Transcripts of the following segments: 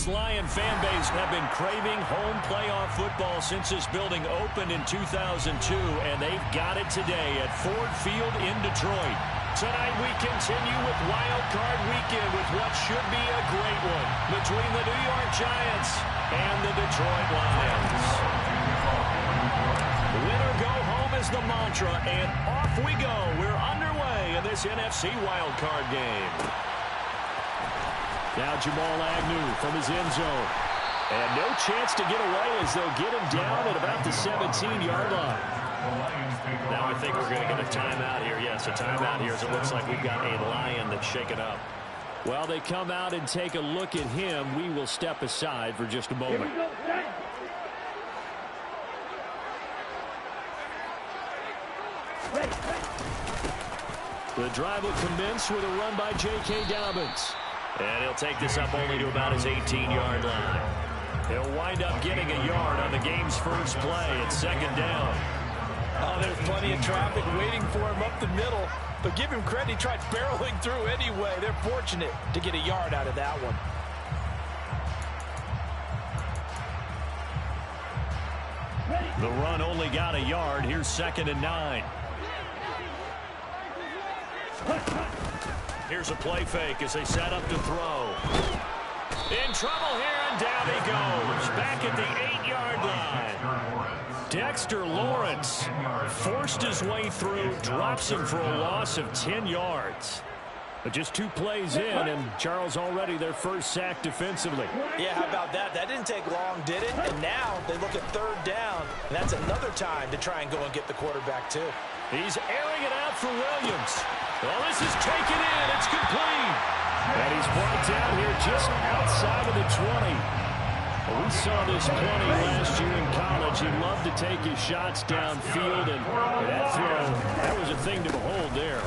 Lion fan base have been craving home playoff football since this building opened in 2002, and they've got it today at Ford Field in Detroit. Tonight we continue with Wild Card Weekend with what should be a great one between the New York Giants and the Detroit Lions. Win or go home is the mantra, and off we go. We're underway in this NFC Wild Card game. Now Jamal Agnew from his end zone. And no chance to get away as they'll get him down at about the 17-yard line. Now I think we're going to get a timeout here. Yes, a timeout here as it looks like we've got a Lion that's shaken up. Well, they come out and take a look at him. We will step aside for just a moment. The drive will commence with a run by J.K. Dobbins. And he'll take this up only to about his 18-yard line. He'll wind up getting a yard on the game's first play. It's second down. Oh, there's plenty of traffic waiting for him up the middle. But give him credit, he tried barreling through anyway. They're fortunate to get a yard out of that one. The run only got a yard. Here's 2nd and 9. Here's a play fake as they set up to throw. In trouble here, and down he goes. Back at the 8-yard line. Dexter Lawrence forced his way through, drops him for a loss of 10 yards. But just 2 plays in, and Charles already their first sack defensively. Yeah, how about that? That didn't take long, did it? And now they look at 3rd down, and that's another time to try and go and get the quarterback, too. He's airing it out for Williams. Well, this is taken in. It's complete. And he's brought down here just outside of the 20. Well, we saw this plenty last year in college. He loved to take his shots downfield, and that throw, that was a thing to behold there.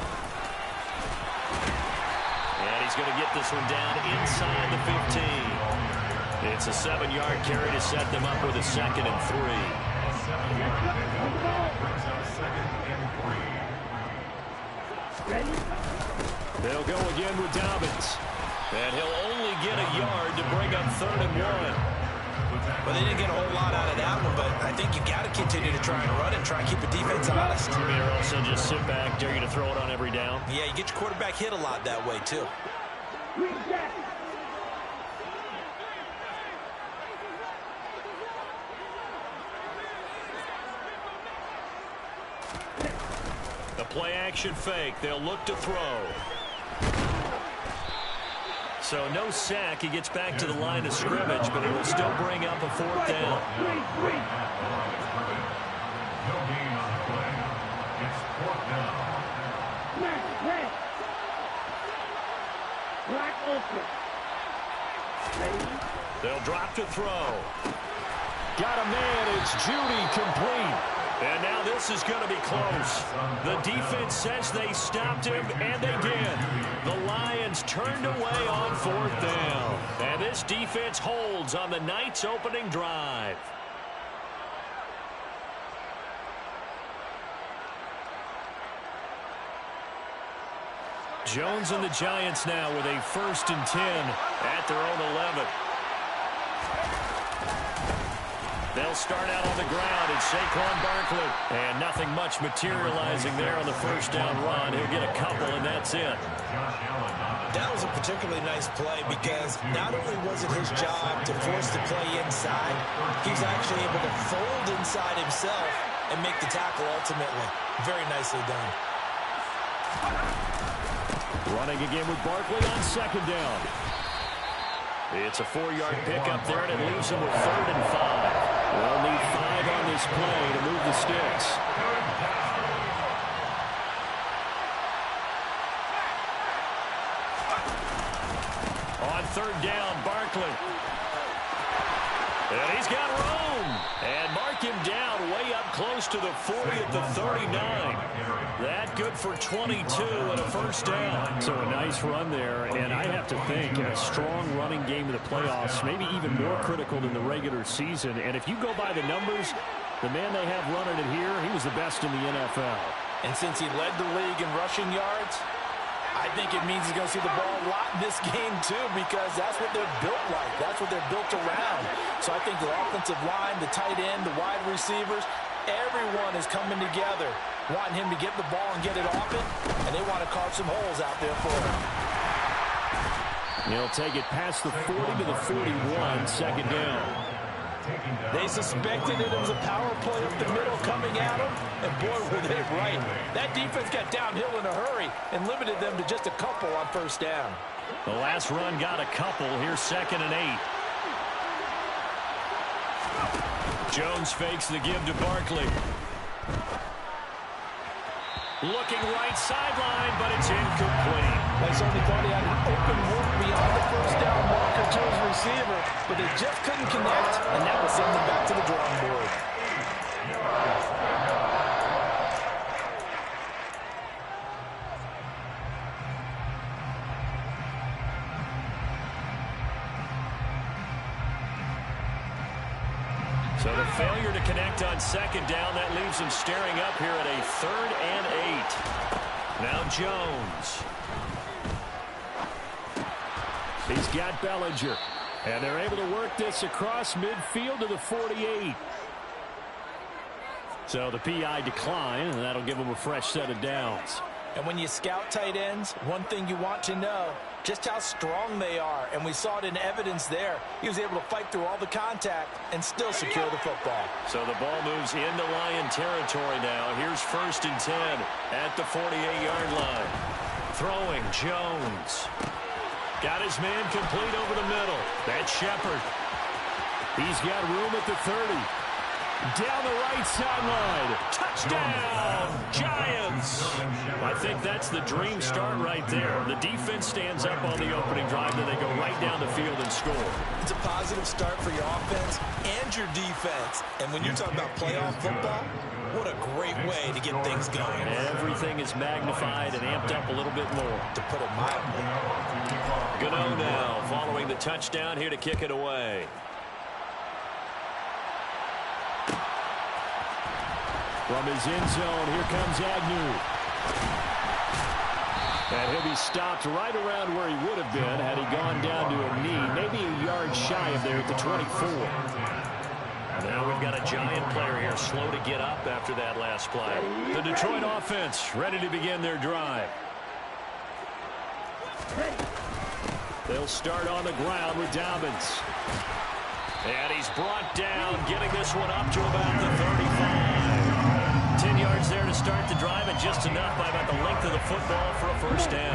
And he's going to get this one down inside the 15. It's a 7-yard carry to set them up with a 2nd and 3. They'll go again with Dobbins. And he'll only get a yard to bring up 3rd and 1. Well, they didn't get a whole lot out of that one, but I think you got to continue to try and run and try and keep the defense honest. You mean also just sit back, dare you to throw it on every down? Yeah, you get your quarterback hit a lot that way, too. The play-action fake. They'll look to throw. So no sack. He gets back to the line of scrimmage, but it will still bring up a 4th down. They'll drop to throw. Got a man. It's Judy, complete. And now this is going to be close. The defense says they stopped him, and they did. The Lions turned away on 4th down. And this defense holds on the night's opening drive. Jones and the Giants now with a 1st and 10 at their own 11. They'll start out on the ground. It's Saquon Barkley. And nothing much materializing there on the 1st down run. He'll get a couple, and that's it. That was a particularly nice play because not only was it his job to force the play inside, he was actually able to fold inside himself and make the tackle ultimately. Very nicely done. Running again with Barkley on 2nd down. It's a 4-yard pickup there, and it leaves him with 3rd and 5. They'll need 5 on this play to move the sticks. On 3rd down, Barkley. And he's got room. And mark him down way up close to the 40 at the 39. That good for 22 and a 1st down. So a nice run there, and I have to think a strong running game in the playoffs, maybe even more critical than the regular season. And if you go by the numbers, the man they have running it here, he was the best in the NFL. And since he led the league in rushing yards, I think it means he's going to see the ball a lot in this game, too, because that's what they're built like. That's what they're built around. So I think the offensive line, the tight end, the wide receivers, everyone is coming together, wanting him to get the ball and get it off it, and they want to carve some holes out there for him. He'll take it past the 40 to the 41, second down. They suspected it was a power play up the middle coming at them, and boy, were they right. That defense got downhill in a hurry and limited them to just a couple on first down. The last run got a couple. Here's 2nd and 8. Jones fakes the give to Barkley. Looking right sideline, but it's incomplete. They certainly thought he had an open look beyond the first down marker to his receiver, but they just couldn't connect, and that will send them back to the drawing board. So the failure to connect on second down, that leaves him staring up here at a 3rd and 8. Now Jones. He's got Bellinger. And they're able to work this across midfield to the 48. So the PI decline, and that'll give them a fresh set of downs. And when you scout tight ends, one thing you want to know, just how strong they are. And we saw it in evidence there. He was able to fight through all the contact and still secure the football. So the ball moves into Lion territory now. Here's 1st and 10 at the 48-yard line. Throwing, Jones. Got his man complete over the middle. That's Shepard. He's got room at the 30. Down the right sideline. Touchdown, Giants. I think that's the dream start right there. The defense stands up on the opening drive, then they go right down the field and score. It's a positive start for your offense and your defense. And when you're talking about playoff football, what a great way to get things going. Everything is magnified and amped up a little bit more. To put it mildly. Gano now following the touchdown here to kick it away. From his end zone, here comes Agnew. And he'll be stopped right around where he would have been had he gone down to a knee, maybe a yard shy of there at the 24. Now we've got a Giant player here slow to get up after that last play. The Detroit offense ready to begin their drive. They'll start on the ground with Dobbins. And he's brought down, getting this one up to about the 35. 10 yards there to start the drive, and just enough by about the length of the football for a first down.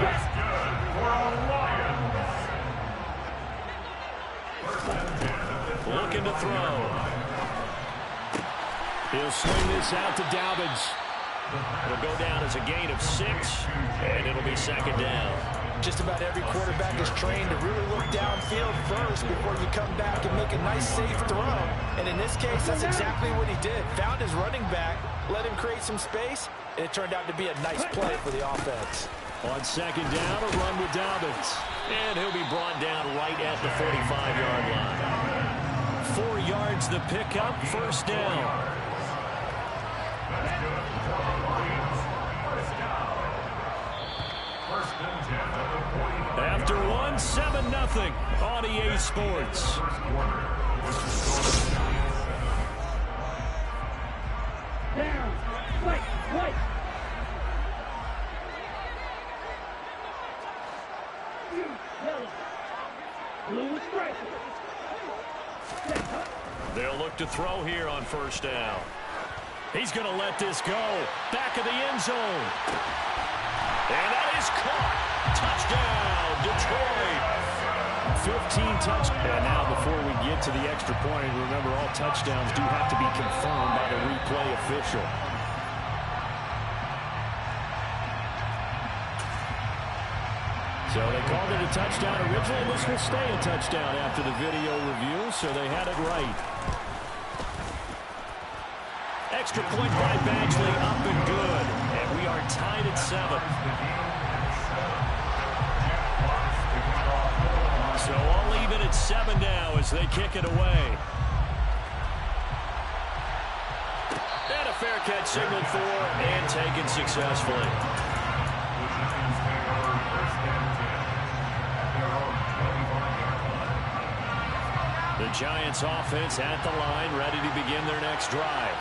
Looking to throw. He'll swing this out to Dobbins. It'll go down as a gain of 6, and it'll be 2nd down. Just about every quarterback is trained to really look downfield first before you come back and make a nice, safe throw. And in this case, that's exactly what he did. Found his running back, let him create some space, and it turned out to be a nice play for the offense. On 2nd down, a run with Dobbins. And he'll be brought down right at the 45-yard line. 4 yards the pickup, first down. After 7-0 on EA Sports. Down, white. Yellow. Blue stripe. They'll look to throw here on first down. He's going to let this go. Back of the end zone. And that is caught. Touchdown, Detroit. 15 touchdowns. And now before we get to the extra point, remember all touchdowns do have to be confirmed by the replay official. So they called it a touchdown originally. This will stay a touchdown after the video review, so they had it right. Extra point by Badgley, up and good. And we are tied at 7. So all even at 7 now as they kick it away. And a fair catch signaled for and taken successfully. The Giants offense at the line, ready to begin their next drive.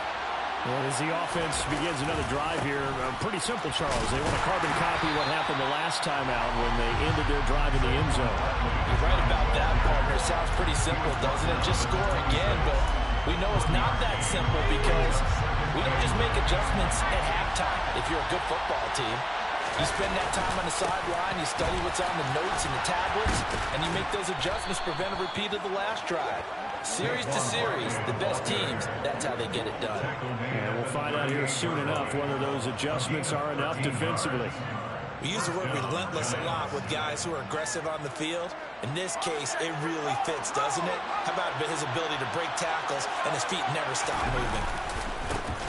Well, as the offense begins another drive here, pretty simple, Charles. They want to carbon copy what happened the last time out when they ended their drive in the end zone. You're right about that, partner. It sounds pretty simple, doesn't it? Just score again, but we know it's not that simple because we don't just make adjustments at halftime if you're a good football team. You spend that time on the sideline, you study what's on the notes and the tablets, and you make those adjustments, prevent a repeat of the last drive. Series to series, the best teams, that's how they get it done. And we'll find out here soon enough whether those adjustments are enough defensively. We use the word relentless a lot with guys who are aggressive on the field. In this case, it really fits, doesn't it? How about his ability to break tackles and his feet never stop moving?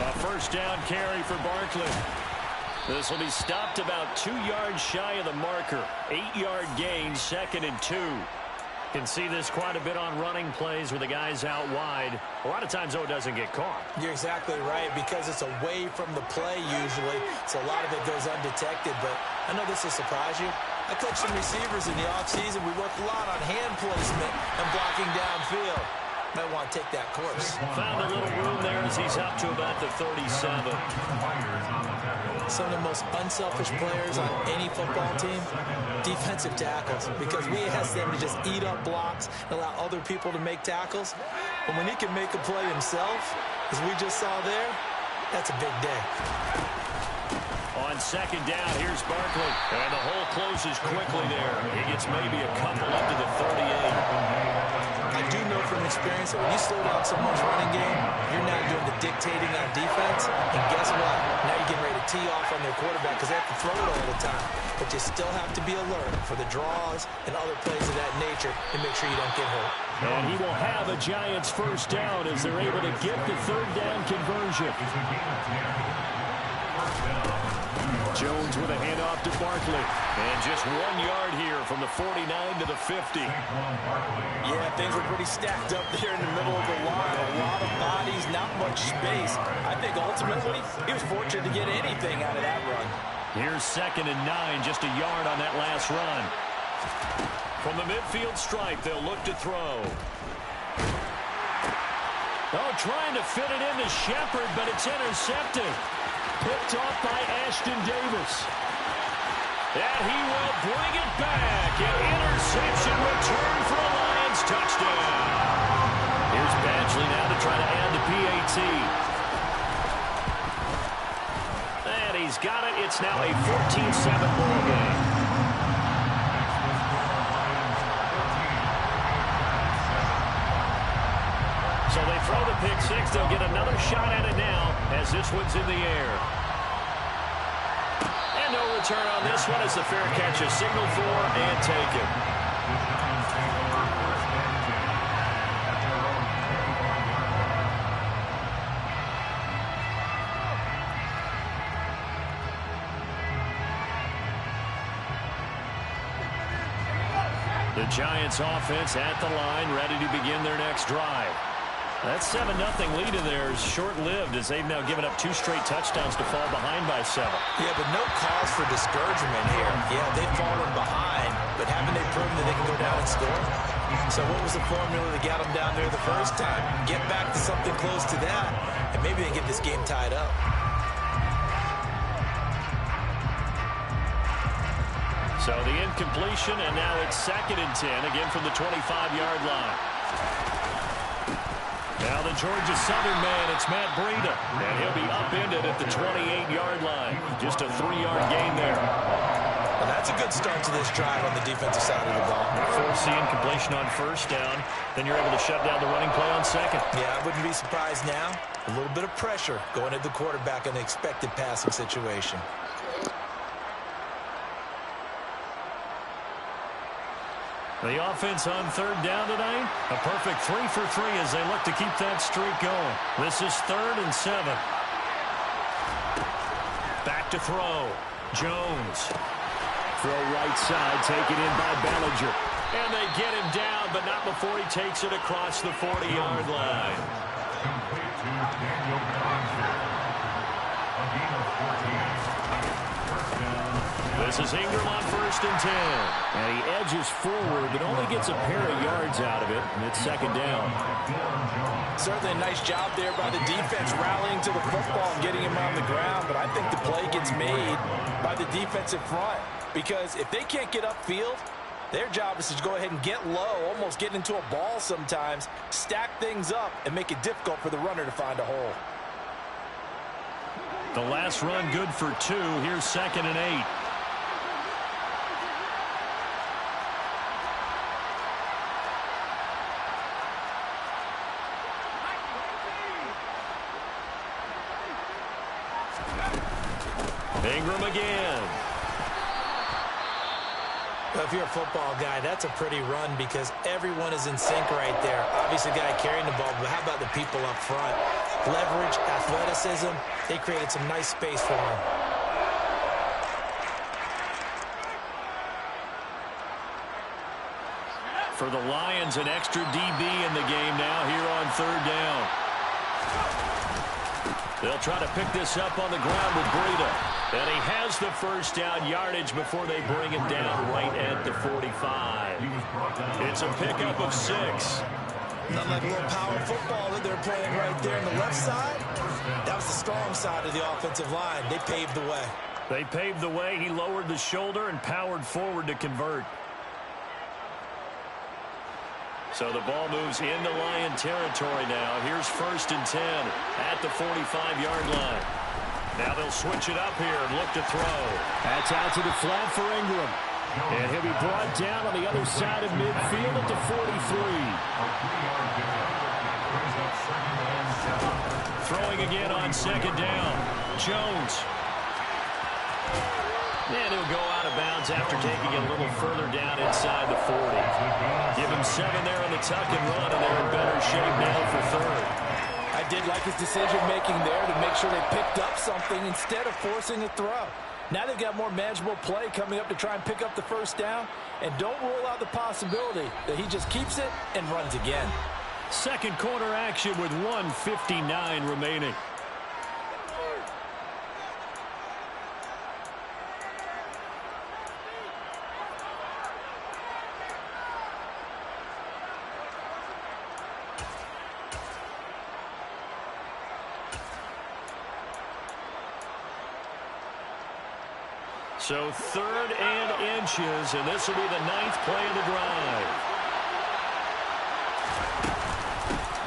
A first down carry for Barkley. This will be stopped about 2 yards shy of the marker. 8-yard gain, 2nd and 2. Can see this quite a bit on running plays with the guys out wide. A lot of times, though, it doesn't get caught. You're exactly right, because it's away from the play usually, so a lot of it goes undetected. But I know this will surprise you. I coach some receivers in the offseason. We work a lot on hand placement and blocking downfield. Might want to take that course. Found a little room there as he's up to about the 37. Some of the most unselfish players on any football team, defensive tackles, because we ask them to just eat up blocks and allow other people to make tackles. But when he can make a play himself, as we just saw there, that's a big day. On 2nd down, here's Barkley. And the hole closes quickly there. He gets maybe a couple up to the 38. I do know from experience that when you slow down someone's running game, you're now doing the dictating on defense. And guess what? Now you're getting ready to tee off on their quarterback because they have to throw it all the time. But you still have to be alert for the draws and other plays of that nature to make sure you don't get hurt. And he will have a Giants first down as they're able to get the 3rd down conversion. Jones with a handoff to Barkley. And just 1 yard here from the 49 to the 50. Yeah, things were pretty stacked up there in the middle of the line. A lot of bodies, not much space. I think ultimately he was fortunate to get anything out of that run. Here's 2nd and 9, just a yard on that last run. From the midfield stripe, they'll look to throw. Oh, trying to fit it into Shepard, but it's intercepted. Picked off by Ashton Davis. And he will bring it back. An interception return for a Lions touchdown. Here's Badgley now to try to add the PAT. And he's got it. It's now a 14-7 ball game. So they throw the pick six. They'll get another shot at it now as this one's in the air. And no return on this one as the fair catch is signaled for and taken. The Giants offense at the line, ready to begin their next drive. That 7-0 lead in there is short-lived as they've now given up 2 straight touchdowns to fall behind by 7. Yeah, but no cause for discouragement here. Yeah, they've fallen behind, but haven't they proven that they can go down and score? So what was the formula that got them down there the first time? Get back to something close to that, and maybe they can get this game tied up. So the incompletion, and now it's 2nd and 10, again from the 25-yard line. Now the Georgia Southern man, it's Matt Breida. And he'll be upended at the 28-yard line. Just a 3-yard gain there. Well, that's a good start to this drive on the defensive side of the ball. Forcing incompletion on first down. Then you're able to shut down the running play on 2nd. Yeah, I wouldn't be surprised now. A little bit of pressure going at the quarterback in an expected passing situation. The offense on 3rd down tonight, a perfect 3 for 3 as they look to keep that streak going. This is 3rd and 7. Back to throw. Jones. Throw right side, taken in by Bellinger. And they get him down, but not before he takes it across the 40-yard line. This is Ingram on 1st and 10. And he edges forward, but only gets a pair of yards out of it, and it's 2nd down. Certainly a nice job there by the defense rallying to the football and getting him on the ground, but I think the play gets made by the defensive front because if they can't get upfield, their job is to go ahead and get low, almost get into a ball sometimes, stack things up, and make it difficult for the runner to find a hole. The last run good for 2. Here's 2nd and 8. Ingram again. Well, if you're a football guy, that's a pretty run because everyone is in sync right there. Obviously, the guy carrying the ball, but how about the people up front? Leverage, athleticism, they created some nice space for him. For the Lions, an extra DB in the game now here on 3rd down. They'll try to pick this up on the ground with Breida. And he has the 1st down yardage before they bring him down right at the 45. It's a pickup of 6. Nothing like a little power football that they're playing right there on the left side. That was the strong side of the offensive line. They paved the way. They paved the way. He lowered the shoulder and powered forward to convert. So the ball moves into Lion territory now. Here's 1st and 10 at the 45-yard line. Now they'll switch it up here and look to throw. That's out to the flat for Ingram. And he'll be brought down on the other side of midfield at the 43. Throwing again on 2nd down. Jones. And he'll go out of bounds after taking it a little further down inside the 40. Give him 7 there on the tuck and run, and they're in better shape now for 3rd. I did like his decision-making there to make sure they picked up something instead of forcing a throw. Now they've got more manageable play coming up to try and pick up the 1st down, and don't rule out the possibility that he just keeps it and runs again. 2nd quarter action with 1:59 remaining. So 3rd and inches, and this will be the 9th play of the drive.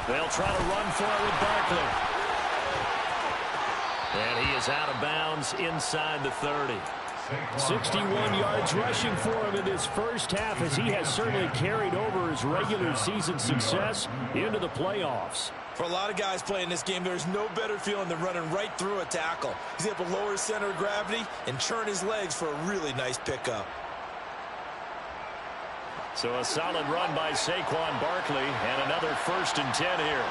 They'll try to run for it with Barkley. And he is out of bounds inside the 30. 61 yards rushing for him in this 1st half as he has certainly carried over his regular season success into the playoffs. For a lot of guys playing this game, there's no better feeling than running right through a tackle. He's able to lower his center of gravity and churn his legs for a really nice pickup. So a solid run by Saquon Barkley and another 1st and 10 here.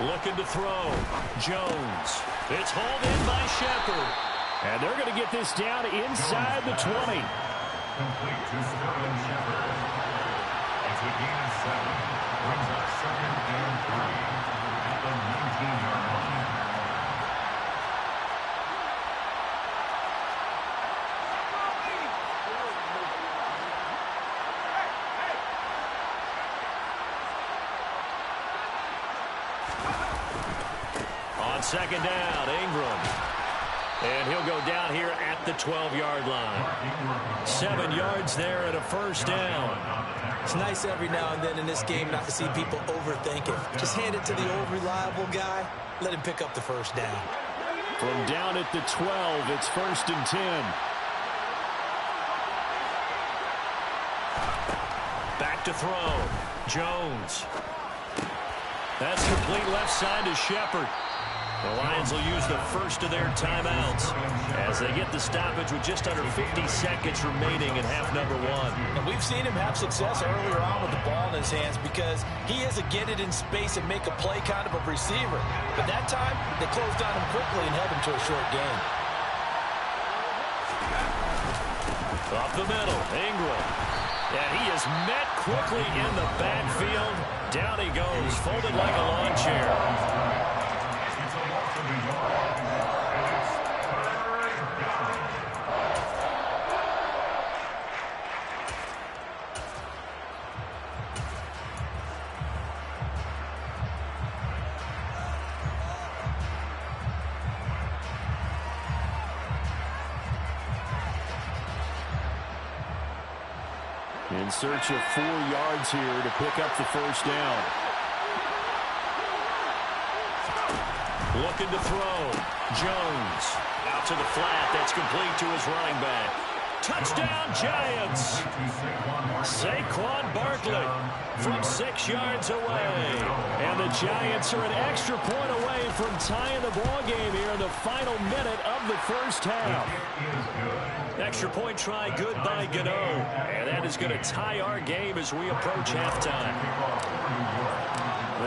Looking to throw. Jones. It's hauled in by Shepard. And they're going to get this down inside the 20. Complete to Sterling Shepard. It's a gain of 7. Brings up 2nd and 3 at the 19-yard line. On 2nd down, Ingram. And he'll go down here at the 12-yard line. 7 yards there and a 1st down. It's nice every now and then in this game not to see people overthink it. Just hand it to the old reliable guy. Let him pick up the 1st down. From down at the 12, it's 1st and 10. Back to throw. Jones. That's complete left side to Shepard. The Lions will use the first of their timeouts as they get the stoppage with just under 50 seconds remaining in half number 1. And we've seen him have success earlier on with the ball in his hands because he is a get it in space and make a play kind of a receiver. But that time, they closed on him quickly and held him to a short gain. Up the middle, Ingram. And he is met quickly in the backfield. Down he goes, folded like a lawn chair. It's a loss of a yard. And it's third down. In search of 4 yards here to pick up the first down. Looking to throw. Jones out to the flat. That's complete to his running back. Touchdown, Giants. Saquon Barkley from 6 yards away. And the Giants are an extra point away from tying the ball game here in the final minute of the first half. Extra point try good by Gano. And that is going to tie our game as we approach halftime.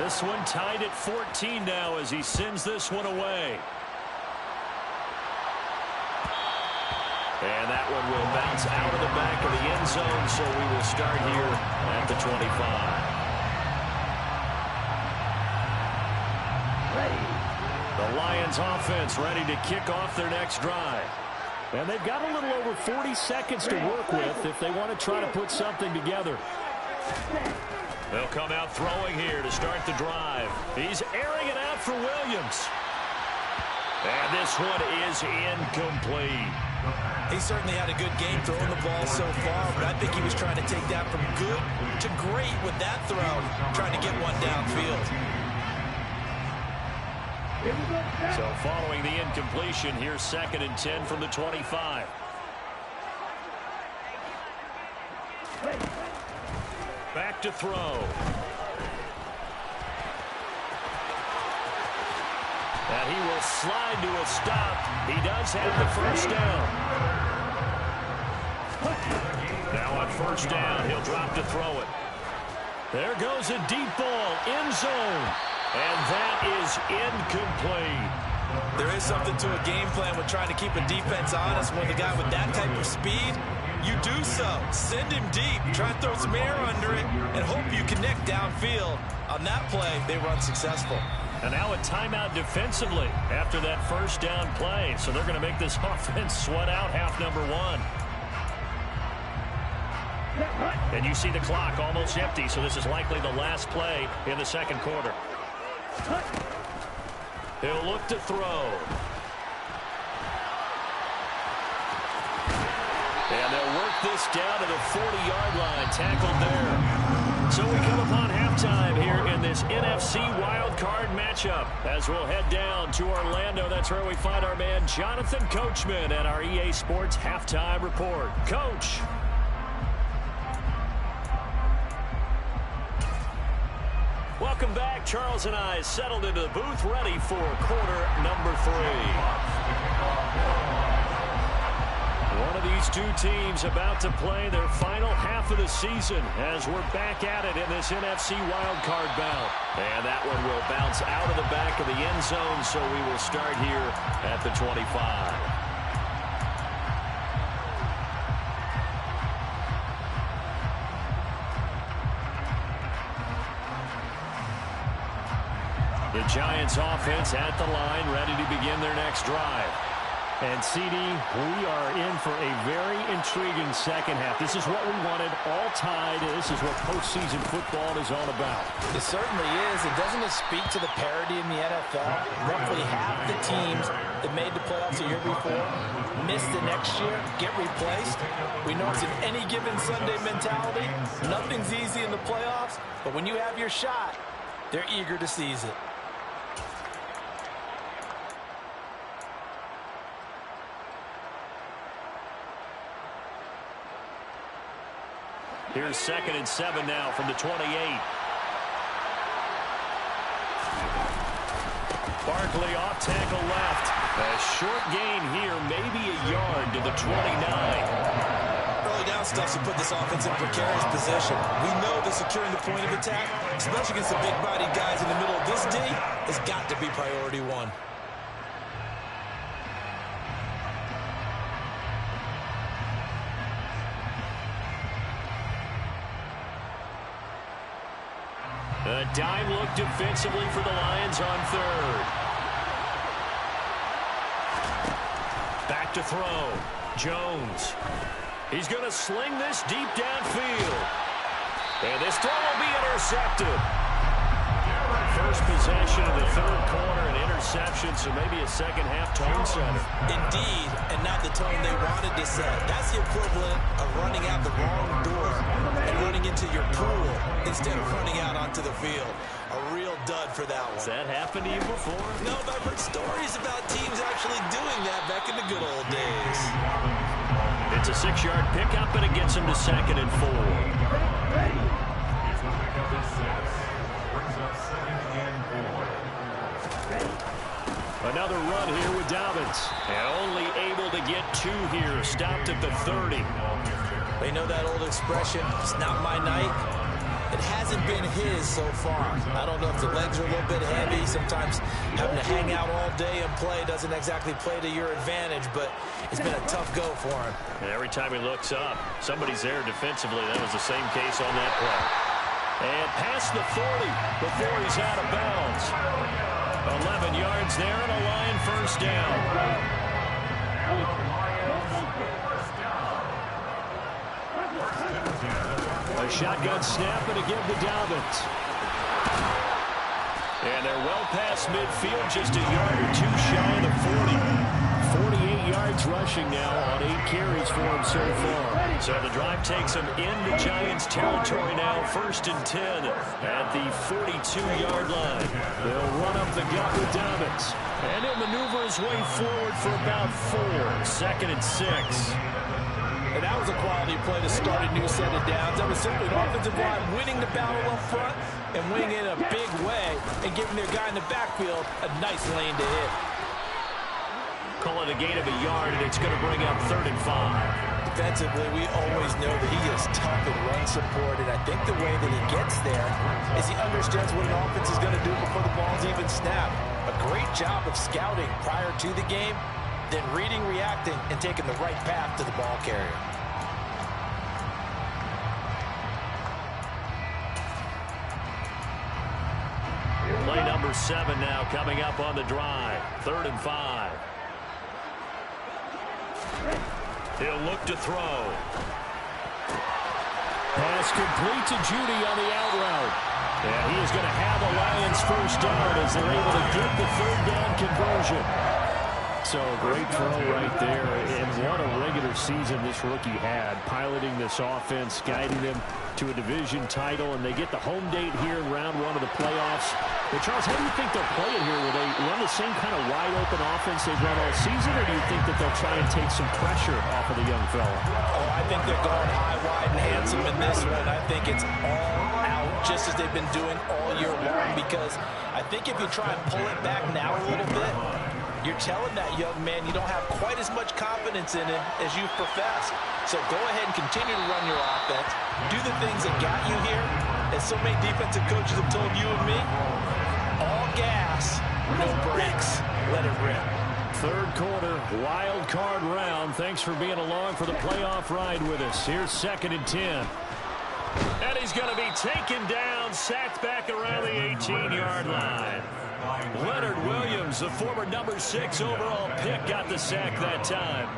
This one tied at 14 now as he sends this one away. And that one will bounce out of the back of the end zone, so we will start here at the 25. The Lions offense ready to kick off their next drive. And they've got a little over 40 seconds to work with if they want to try to put something together. They'll come out throwing here to start the drive. He's airing it out for Williams. And this one is incomplete. He certainly had a good game throwing the ball so far, but I think he was trying to take that from good to great with that throw, trying to get one downfield. So following the incompletion, here's 2nd and 10 from the 25. Back to throw. And he will slide to a stop. He does have the first down. Now on first down, he'll drop to throw it. There goes a deep ball, end zone. And that is incomplete. There is something to a game plan with trying to keep a defense honest. When the guy with that type of speed, you do so. Send him deep. Try to throw some air under it and hope you connect downfield. On that play, they run successful. And now a timeout defensively after that first down play. So they're going to make this offense sweat out half number 1. And you see the clock almost empty, so this is likely the last play in the second quarter. He'll look to throw. And they'll work this down to the 40-yard line, tackled there. So we come upon halftime here in this NFC wildcard matchup as we'll head down to Orlando. That's where we find our man Jonathan Coachman at our EA Sports Halftime Report. Coach. Welcome back. Charles and I settled into the booth ready for quarter number 3. One of these two teams about to play their final half of the season as we're back at it in this NFC wildcard bout. And that one will bounce out of the back of the end zone, so we will start here at the 25. The Giants offense at the line, ready to begin their next drive. And, CD, we are in for a very intriguing second half. This is what we wanted, all tied. This is what postseason football is all about. It certainly is. And doesn't it speak to the parity in the NFL? Roughly half the teams that made the playoffs the year before miss the next year, get replaced. We know it's an any given Sunday mentality. Nothing's easy in the playoffs, but when you have your shot, they're eager to seize it. Here's 2nd and 7 now from the 28. Barkley off tackle left. A short gain here, maybe a yard to the 29. Early down stuff to put this offense in precarious position. We know that securing the point of attack, especially against the big-bodied guys in the middle of this D, has got to be priority 1. A dime look defensively for the Lions on third. Back to throw. Jones. He's going to sling this deep downfield. And this throw will be intercepted. First possession of the third quarter, an interception, so maybe a second-half tone setter. Indeed, and not the tone they wanted to set. That's the equivalent of running out the wrong door and running into your pool instead of running out onto the field. A real dud for that one. Has that happened to you before? No, but I've heard stories about teams actually doing that back in the good old days. It's a 6-yard pickup, and it gets him to 2nd and 4. It's a pickup at 6. Brings up 2nd and 4. Another run here with Dobbins. And only able to get 2 here. Stopped at the 30. They know that old expression, it's not my night. It hasn't been his so far. I don't know if the legs are a little bit heavy. Sometimes having to hang out all day and play doesn't exactly play to your advantage, but it's been a tough go for him. And every time he looks up, somebody's there defensively. That was the same case on that play. And past the 40 before he's out of bounds. 11 yards there and a Lion first down. A shotgun snap and again to Dobbins. And they're well past midfield, just a yard or 2 shy of the 40. 48 yards rushing now on 8 carries for him so far. So the drive takes him into Giants territory now, 1st and 10 at the 42-yard line. They'll run up the gut with Dobbins. And he'll maneuver his way forward for about 4. 2nd and 6. And that was a quality play to start a new set of downs. That was simply an offensive line winning the battle up front and winning it in a big way and giving their guy in the backfield a nice lane to hit. Call it a gain of a yard, and it's going to bring up 3rd and 5. Defensively, we always know that he is tough in run support, and I think the way that he gets there is he understands what an offense is going to do before the ball's even snapped. A great job of scouting prior to the game, then reading, reacting, and taking the right path to the ball carrier. Play number 7 now coming up on the drive. 3rd and 5. He'll look to throw. Pass complete to Judy on the out route. And he is going to have a Lions first down as they're able to get the 3rd down conversion. So great throw right there, and what a regular season this rookie had, piloting this offense, guiding them to a division title, and they get the home date here in round 1 of the playoffs. But Charles, how do you think they'll play it here? Will they run the same kind of wide-open offense they've run all season, or do you think that they'll try and take some pressure off of the young fella? Oh, I think they're going high, wide, and handsome in this one. I think it's all out, just as they've been doing all year long, because I think if you try and pull it back now a little bit, you're telling that young man you don't have quite as much confidence in him as you've professed. So go ahead and continue to run your offense. Do the things that got you here. As so many defensive coaches have told you and me, all gas, no brakes. Let it rip. 3rd quarter, wild card round. Thanks for being along for the playoff ride with us. Here's 2nd and 10. And he's going to be taken down, sacked back around the 18-yard line. Leonard Williams, the former number 6 overall pick, got the sack that time.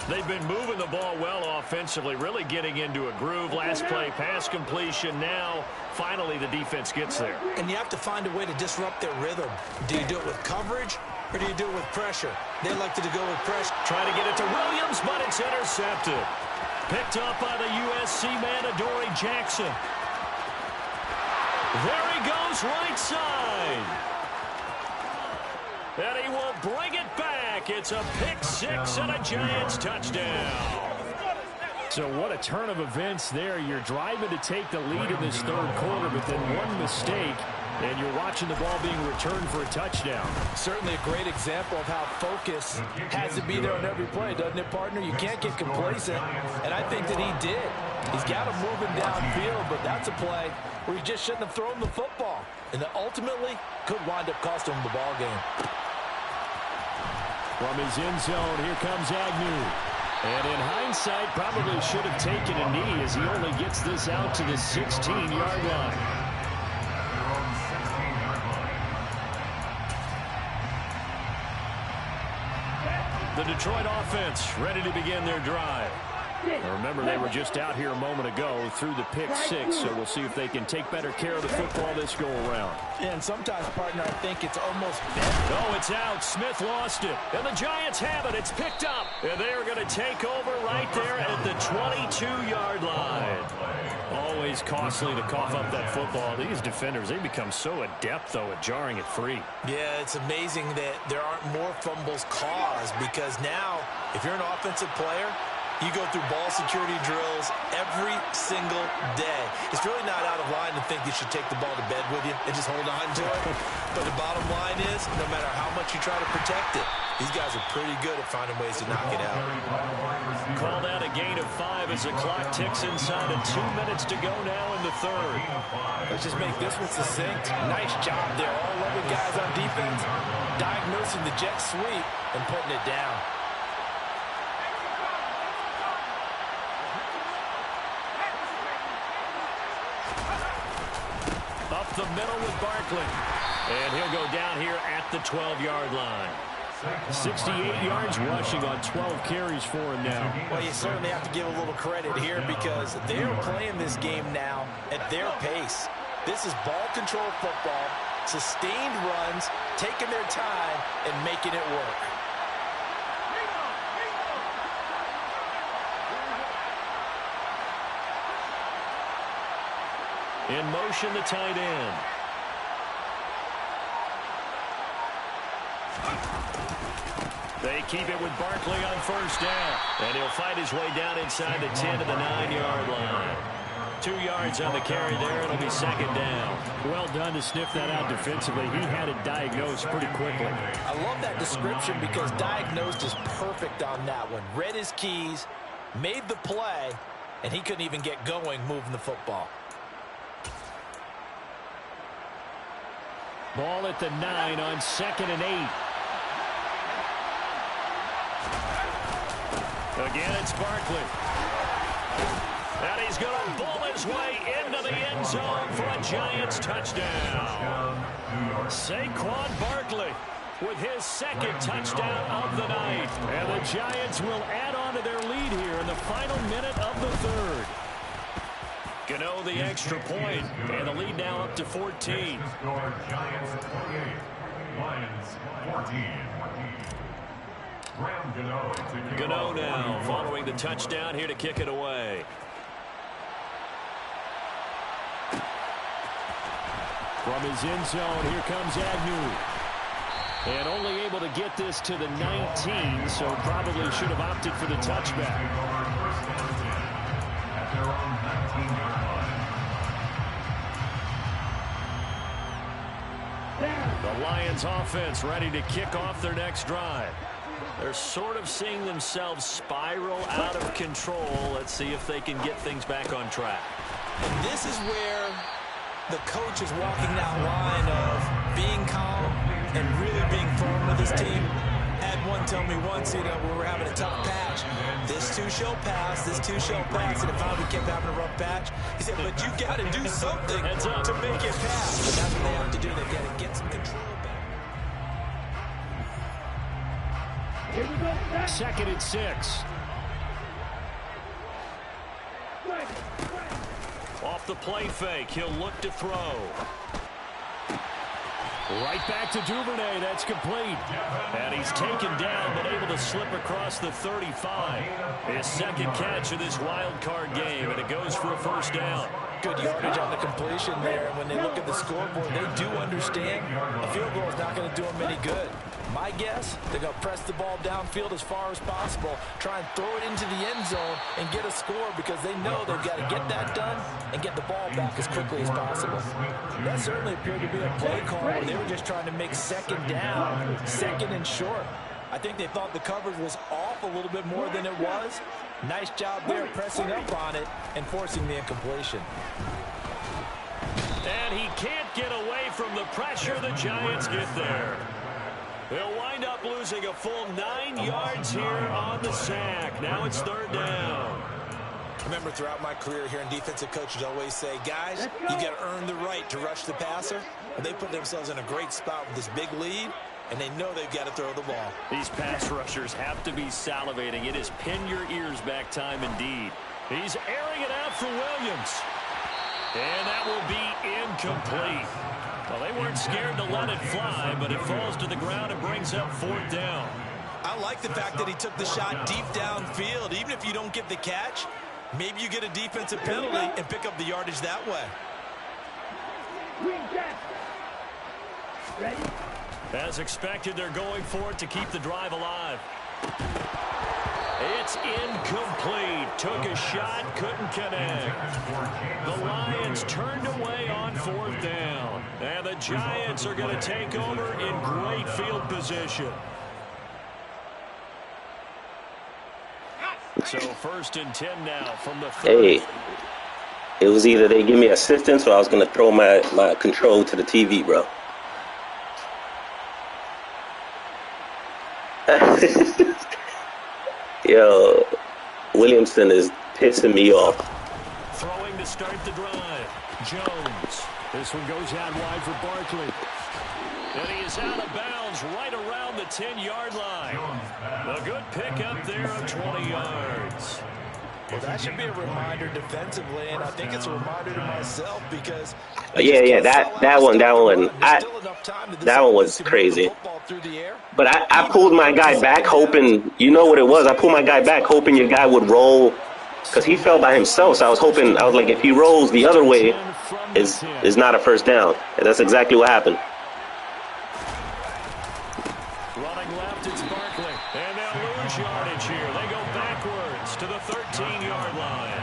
They've been moving the ball well offensively, really getting into a groove. Last play, pass completion. Now, finally, the defense gets there. And you have to find a way to disrupt their rhythm. Do you do it with coverage, or do you do it with pressure? They elected to go with pressure. Trying to get it to Williams, but it's intercepted. Picked up by the USC man, Adoree Jackson. There he goes, right side. And he will bring it back. It's a pick 6 and a Giants touchdown. So what a turn of events there. You're driving to take the lead in this 3rd quarter, but then one mistake, and you're watching the ball being returned for a touchdown. Certainly a great example of how focus has to be there on every play, doesn't it, partner? You can't get complacent, and I think that he did. He's got him moving downfield, but that's a play where he just shouldn't have thrown the football, and that ultimately could wind up costing him the ball game. From his end zone, here comes Agnew. And in hindsight, probably should have taken a knee as he only gets this out to the 16-yard line. The Detroit offense ready to begin their drive. Now remember, they were just out here a moment ago through the pick six, so we'll see if they can take better care of the football this go-around. And sometimes, partner, I think it's almost better. Oh, it's out. Smith lost it. And the Giants have it. It's picked up. And they are going to take over right there at the 22-yard line. Always costly to cough up that football. These defenders, they become so adept, though, at jarring it free. Yeah, it's amazing that there aren't more fumbles caused, because now, if you're an offensive player, you go through ball security drills every single day. It's really not out of line to think you should take the ball to bed with you and just hold on to it. But the bottom line is, no matter how much you try to protect it, these guys are pretty good at finding ways to knock it out. Called out a gain of 5 as the clock ticks inside of 2 minutes to go now in the third. Let's just make this one succinct. Nice job there. All 11 guys on defense diagnosing the jet sweep and putting it down. Up the middle with Barkley. And he'll go down here at the 12-yard line. 68 yards rushing on 12 carries for him now. Well, you certainly have to give a little credit here, because they're playing this game now at their pace. This is ball control football, sustained runs, taking their time, and making it work. In motion, the tight end. They keep it with Barkley on first down. And he'll fight his way down inside the 10 to the 9-yard line. 2 yards on the carry there. It'll be second down. Well done to sniff that out defensively. He had it diagnosed pretty quickly. I love that description, because diagnosed is perfect on that one. Read his keys, made the play, and he couldn't even get going moving the football. Ball at the 9 on 2nd and 8. Again, it's Barkley. And he's going to bull his way into the end zone for a Giants touchdown. Saquon Barkley with his second touchdown of the night. And the Giants will add on to their lead here in the final minute of the third. Gano the extra point, and the lead now up to 14. Giants 28, Lions 14. Gano now following the touchdown here to kick it away. From his end zone, here comes Agnew. And only able to get this to the 19, so probably should have opted for the touchback. At their own 19-yard line. The Lions offense ready to kick off their next drive. They're sort of seeing themselves spiral out of control. Let's see if they can get things back on track. And this is where the coach is walking that line of being calm and really being firm with his team. Had one tell me once, when we were having a tough patch, this too shall pass, this too shall pass, and if we kept having a rough patch, he said, but you got to do something to make it pass. But that's what they have to do. They've got to get some control back. Here we go. 2nd and 6. Off the play fake, he'll look to throw. Right back to Duvernay. That's complete. And he's taken down, but able to slip across the 35. His second catch of this wild card game, and it goes for a first down. Good yardage on the completion there. And when they look at the scoreboard, they do understand a field goal is not going to do them any good. My guess, they're going to press the ball downfield as far as possible, try and throw it into the end zone and get a score, because they know they've got to get that done and get the ball back as quickly as possible. That certainly appeared to be a play call where they were just trying to make second down, second and short. I think they thought the coverage was off a little bit more than it was. Nice job there pressing up on it and forcing the incompletion. And he can't get away from the pressure. The Giants get there. They'll wind up losing a full 9 yards here on the sack. Now it's third down. Remember, throughout my career here in defensive coaches always say, guys, you got to earn the right to rush the passer. And they put themselves in a great spot with this big lead, and they know they've got to throw the ball. These pass rushers have to be salivating. It is pin your ears back time indeed. He's airing it out for Williams. And that will be incomplete. Well, they weren't scared to let it fly, but it falls to the ground and brings up 4th down. I like the fact that he took the shot deep downfield. Even if you don't get the catch, maybe you get a defensive penalty and pick up the yardage that way. As expected, they're going for it to keep the drive alive. It's incomplete. Took a shot, couldn't connect. The Lions turned away on 4th down. And the Giants are going to take over in great field position. So 1st and 10 now from the 30. Hey, it was either they give me assistance or I was going to throw my control to the TV, bro. Yo, Williamson is pissing me off. Throwing to start the drive. Jones. This one goes out wide for Barkley. And he is out of bounds right around the 10-yard line. A good pickup there of 20 yards. Well, that should be a reminder defensively, and I think it's a reminder to myself because yeah, that one was crazy. But I pulled my guy back hoping, you know what it was, I pulled my guy back hoping your guy would roll because he fell by himself. So I was like, if he rolls the other way, is not a 1st down. And that's exactly what happened. Running left, it's Barkley. And they'll lose yardage here. They go backwards to the 13-yard line.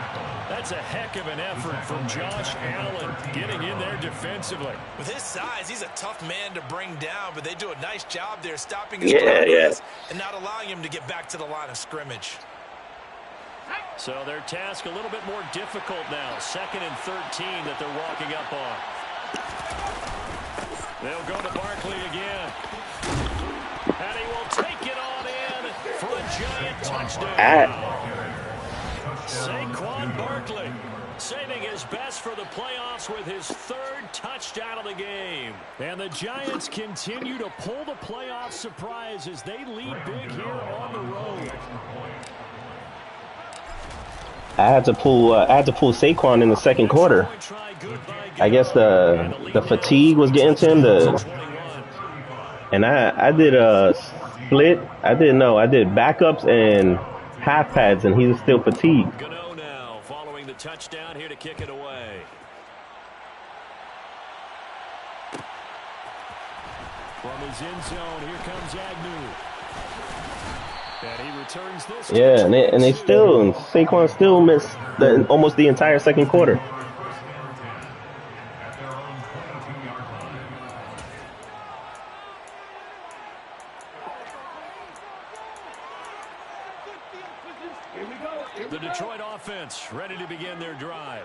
That's a heck of an effort from Josh Allen getting in there defensively. With his size, he's a tough man to bring down, but they do a nice job there stopping his progress and not allowing him to get back to the line of scrimmage. So their task a little bit more difficult now. 2nd and 13 that they're walking up on. They'll go to Barkley again. And he will take it on in for a giant touchdown. Saquon Barkley saving his best for the playoffs with his 3rd touchdown of the game. And the Giants continue to pull the playoff surprise as they lead big here on the road. I had to pull Saquon in the 2nd quarter. I guess the fatigue was getting to him. And I did a split. I did backups and half pads, and he was still fatigued. Gano now following the touchdown here to kick it away. From his end zone, here comes Agnew. And he returns this. Yeah, and Saquon still missed almost the entire 2nd quarter. The Detroit offense ready to begin their drive.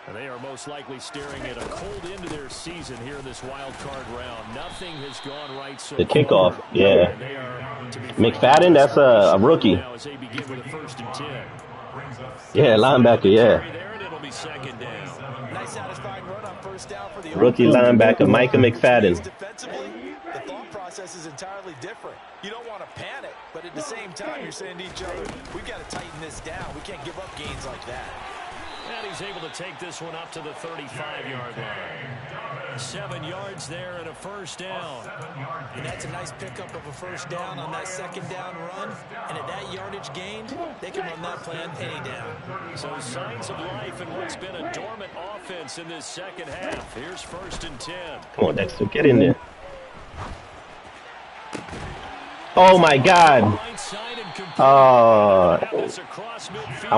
And they are most likely staring at a cold end to their season here in this wild card round. Nothing has gone right so The kickoff, far. yeah. McFadden, that's a rookie. Now as they begin with a 1st and 10. Yeah, linebacker, yeah. There, and it'll be 2nd down. Nice satisfying run on 1st down for the Rookie linebacker Micah McFadden. Defensively, the thought process is entirely different. You don't want to panic, but at the same time, you're saying to each other, we've got to tighten this down. We can't give up gains like that. And he's able to take this one up to the 35-yard line. 7 yards there and a 1st down. And that's a nice pickup of a 1st down on that 2nd down run. And at that yardage gained, they can run that play on any down. So signs of life in what's been a dormant offense in this 2nd half. Here's 1st and 10. Come on, Dexter, get in there. Oh, my God. I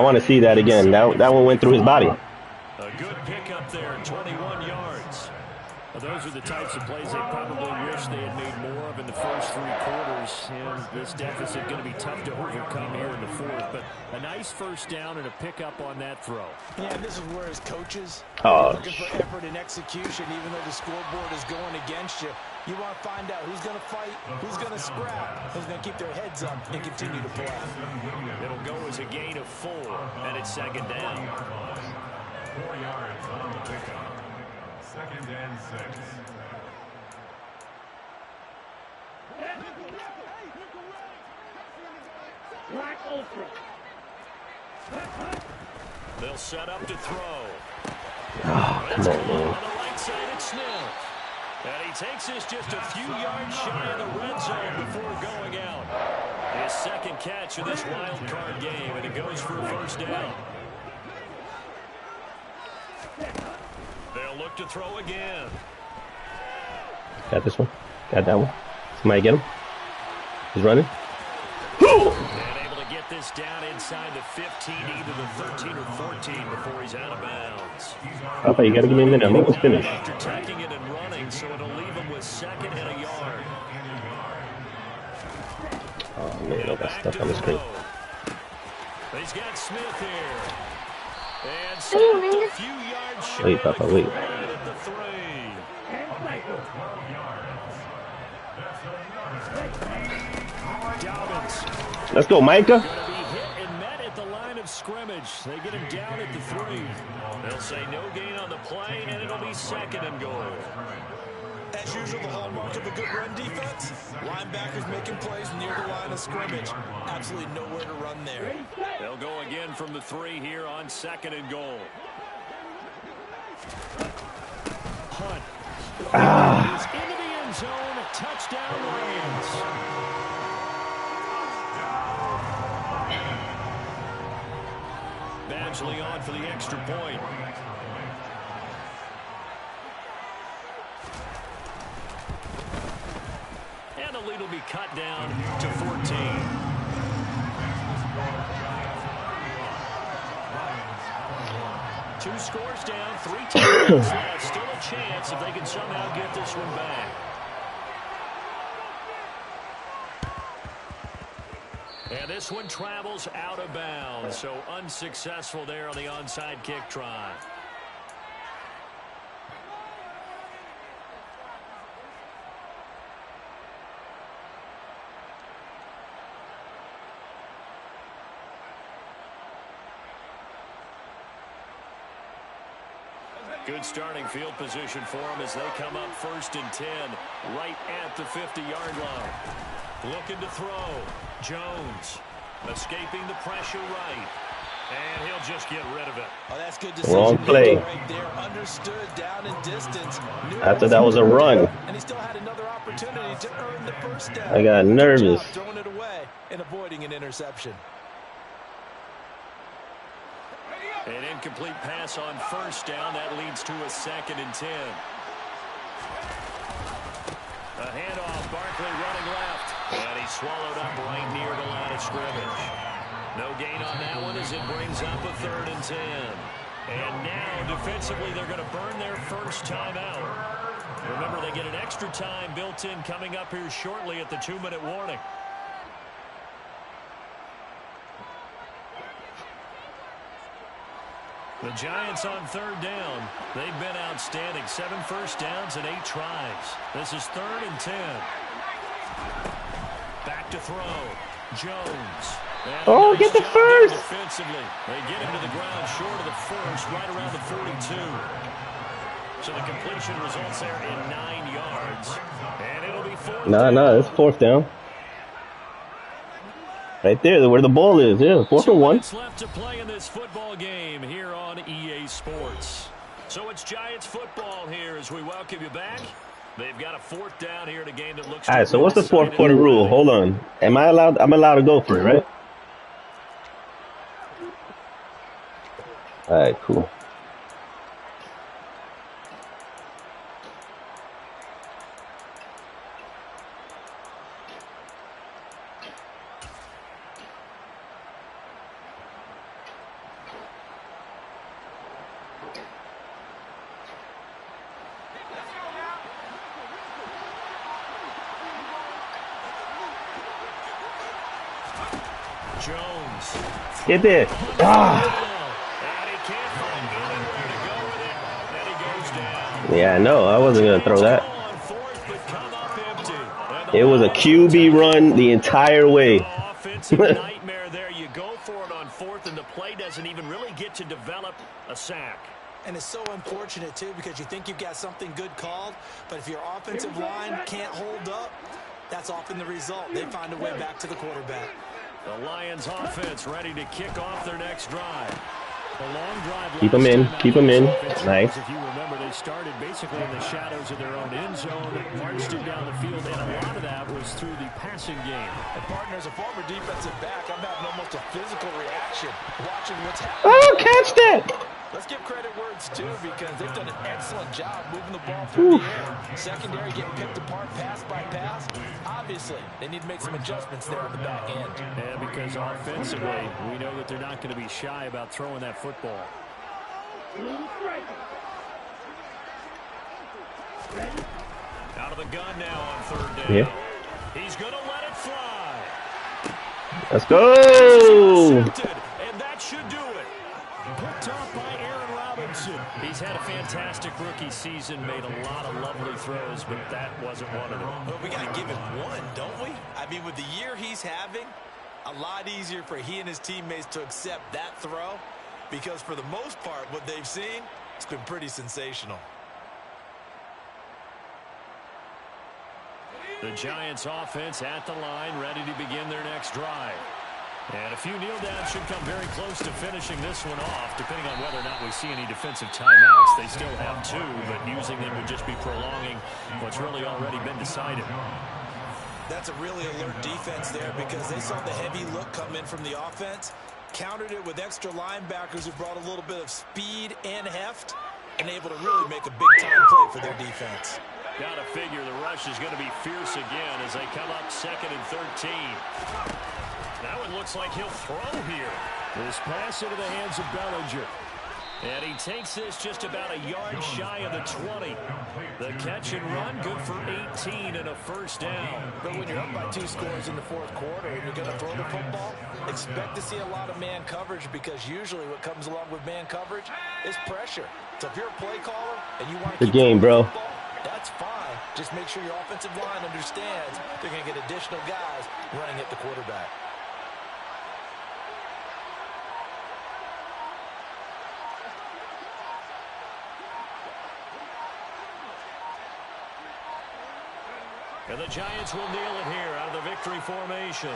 want to see that again. That one went through his body. A good pickup there, 21 yards. Those are the types of plays they probably wish they had made more of in the first 3 quarters. And this deficit going to be tough to overcome here in the 4th. But a nice 1st down and a pickup on that throw. Yeah, and this is where his coaches are looking for effort and execution, even though the scoreboard is going against you. You want to find out who's going to fight, who's going to scrap, who's going to keep their heads up and continue to play. It'll go as a gain of 4, and it's 2nd down. 4 yards on the pickup. 2nd and 6. They'll set up to throw. Oh, come on, man. On the right side, it's Smith. And he takes this just a few yards shy of the red zone before going out. His second catch of this wild card game, and it goes for a first down. They'll look to throw again. Got this one. Got that one. Somebody get him. He's running. And able to get this down inside the 15, either the 13 or 14 before he's out of bounds. Papa, you got to give me a minute. I'm almost finished. After tacking it and running, so it'll leave him with second and a yard. Oh, man, I got stuck on the screen. He's got Smith here. And stopped a few yards short. Wait, Papa, wait. At the 3. Dobbins. Let's go, Micah. Going to be hit and met at the line of scrimmage. They get him down at the 3. They'll say no gain on the play, and it'll be second and goal. As usual, the hallmark of a good run defense, linebackers making plays near the line of scrimmage. Absolutely nowhere to run there. They'll go again from the 3 here on second and goal. Hunt. He's into the end zone. Touchdown, Lions. Badgley on for the extra point. And the lead will be cut down to 14. Two scores down, 3 times left. Still a chance if they can somehow get this one back. And this one travels out of bounds, so unsuccessful there on the onside kick try. Good starting field position for them as they come up 1st and 10, right at the 50-yard line. Looking to throw. Jones escaping the pressure right. And he'll just get rid of it. Oh, that's good Wrong play. Right there. Understood down in distance. After that was a run. And he still had another opportunity to earn the first down. I got nervous. Throwing it away and avoiding an interception. An incomplete pass on 1st down. That leads to a 2nd and 10. A handoff. Barkley running left. And he's swallowed up right near the line of scrimmage. No gain on that one as it brings up a 3rd and 10. And now, defensively, they're going to burn their first timeout. Remember, they get an extra time built in coming up here shortly at the 2-minute warning. The Giants on 3rd down. They've been outstanding. 7 first downs and 8 tries. This is 3rd and 10. Back to throw. Jones. Oh, get the first. Defensively. They get him to the ground short of the first, right around the 42. So the completion results there in 9 yards. And it'll be 4th down. No, it's 4th down. Right there, where the ball is. Yeah, 4th and 1. Left to play in this football game here on EA Sports. So it's Giants football here as we welcome you back. They've got a 4th down here in a game that looks. All right, so what's the 4th quarter rule? Hold on. Am I allowed? I'm allowed to go for it, right? All right, cool. Jones. Get there. Ah. Yeah, I know. I wasn't going to throw that. It was a QB run the entire way. Offensive nightmare there. You go for it on 4th, and the play doesn't even really get to develop a sack. And it's so unfortunate, too, because you think you've got something good called, but if your offensive line can't hold up, that's often the result. They find a way back to the quarterback. The Lions offense ready to kick off their next drive. A long drive. Keep them in. Keep them in. Nice. If you remember, they started basically in the shadows of their own end zone, marched it down the field, and a lot of that was through the passing game. And partner, as a former defensive back, I'm having almost a physical reaction watching what's happening. Oh, catch that! Let's give credit where it's due because they've done an excellent job moving the ball through the air. Secondary getting picked apart pass by pass. Obviously, they need to make some adjustments there on the back end. Yeah, because offensively, we know that they're not going to be shy about throwing that football. Out of the gun now on third down. Yeah. He's going to let it fly. Let's go! And that should do it. Picked off by Aaron Robinson. He's had a fantastic rookie season, made a lot of lovely throws, but that wasn't one of them. Well, we got to give him one, don't we? I mean, with the year he's having, a lot easier for he and his teammates to accept that throw because for the most part, what they've seen, it's been pretty sensational. The Giants offense at the line, ready to begin their next drive. And a few kneel downs should come very close to finishing this one off, depending on whether or not we see any defensive timeouts. They still have two, but using them would just be prolonging what's really already been decided. That's a really alert defense there because they saw the heavy look come in from the offense, countered it with extra linebackers who brought a little bit of speed and heft, and able to really make a big-time play for their defense. Gotta figure the rush is going to be fierce again as they come up 2nd and 13. That one looks like he'll throw here. This pass into the hands of Bellinger. And he takes this just about a yard shy of the 20. The catch and run, good for 18 and a first down. But when you're up by 2 scores in the 4th quarter and you're going to throw the football, expect to see a lot of man coverage because usually what comes along with man coverage is pressure. So if you're a play caller and you want to Good game, bro. Football, that's fine. Just make sure your offensive line understands they're going to get additional guys running at the quarterback. And the Giants will kneel it here out of the victory formation.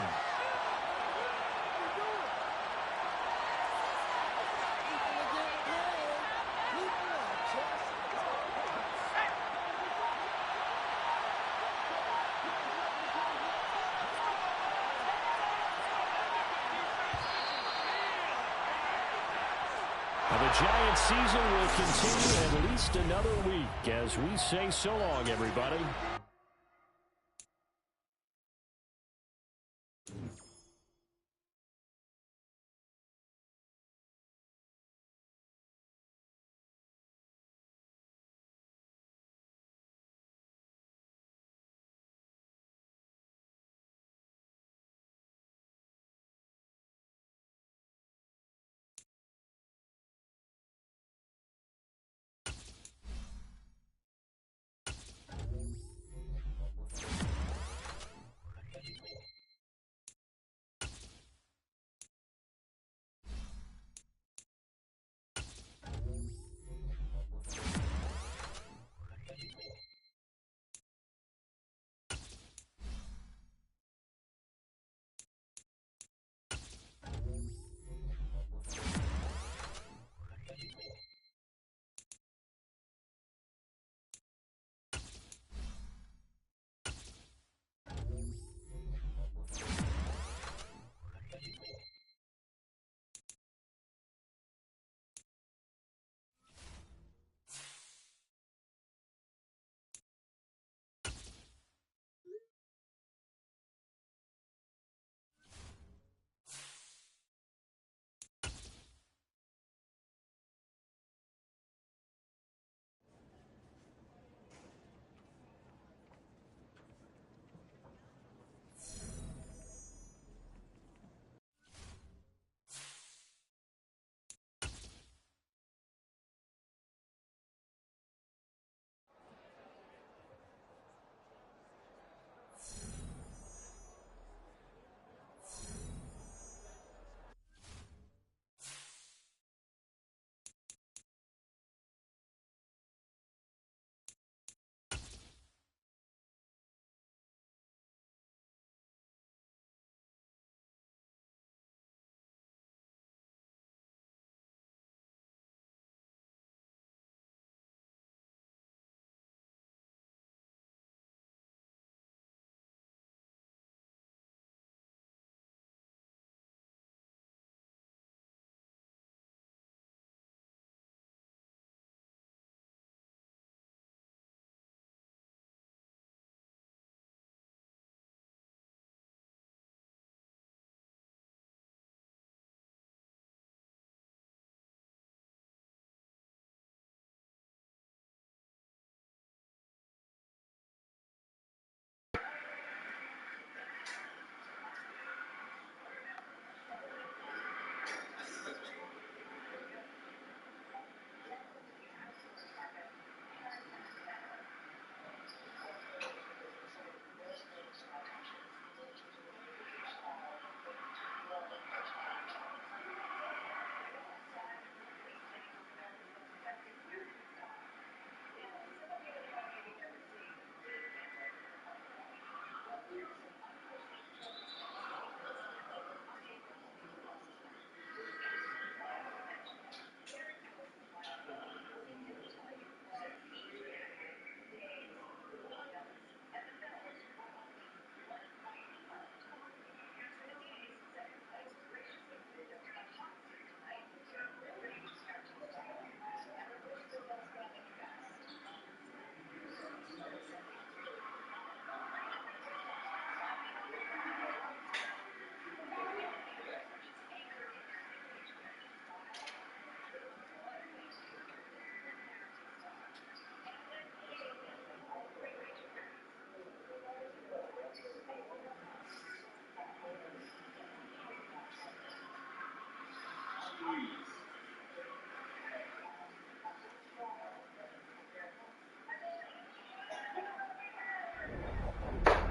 The Giants season will continue at least another week as we say so long, everybody.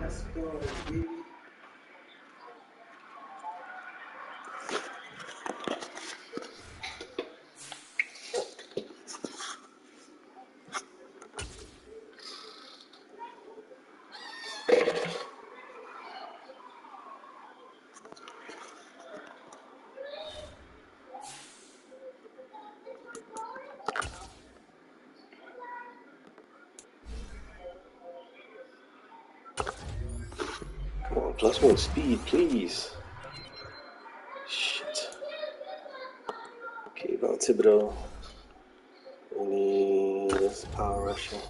Let's go, baby. Come on, +1 speed, please. Shit. Okay, about Thibodeau. And then this power rushing.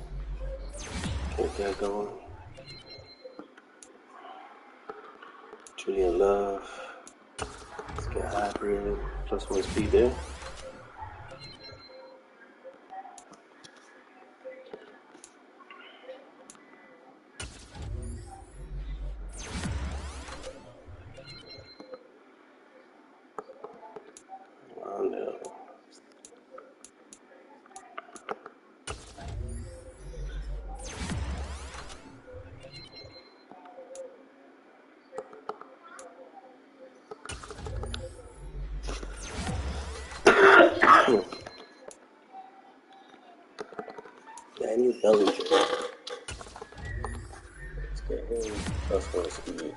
Get that going. Julian Love. Let's get hybrid. +1 speed there. Oh no. Daniel Bellinger. Let's get him +1 speed.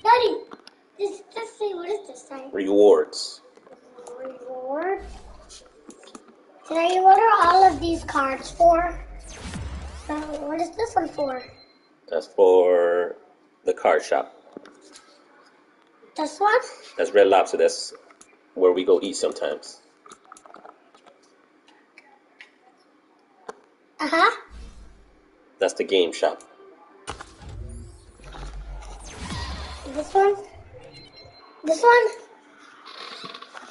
Daddy, this say, what is this say? Rewards. Reward? Today, what are all of these cards for? So, what is this one for? That's for the card shop. This one? That's Red Lobster. That's where we go eat sometimes. Uh-huh. That's the game shop. This one? This one?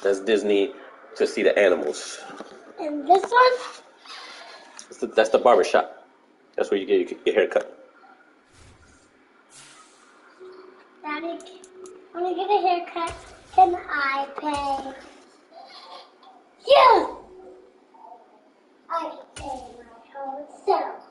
That's Disney to see the animals. And this one? That's the barber shop. That's where you get your hair cut. Daddy, when I get a haircut, can I pay? Yeah! I can pay my own self.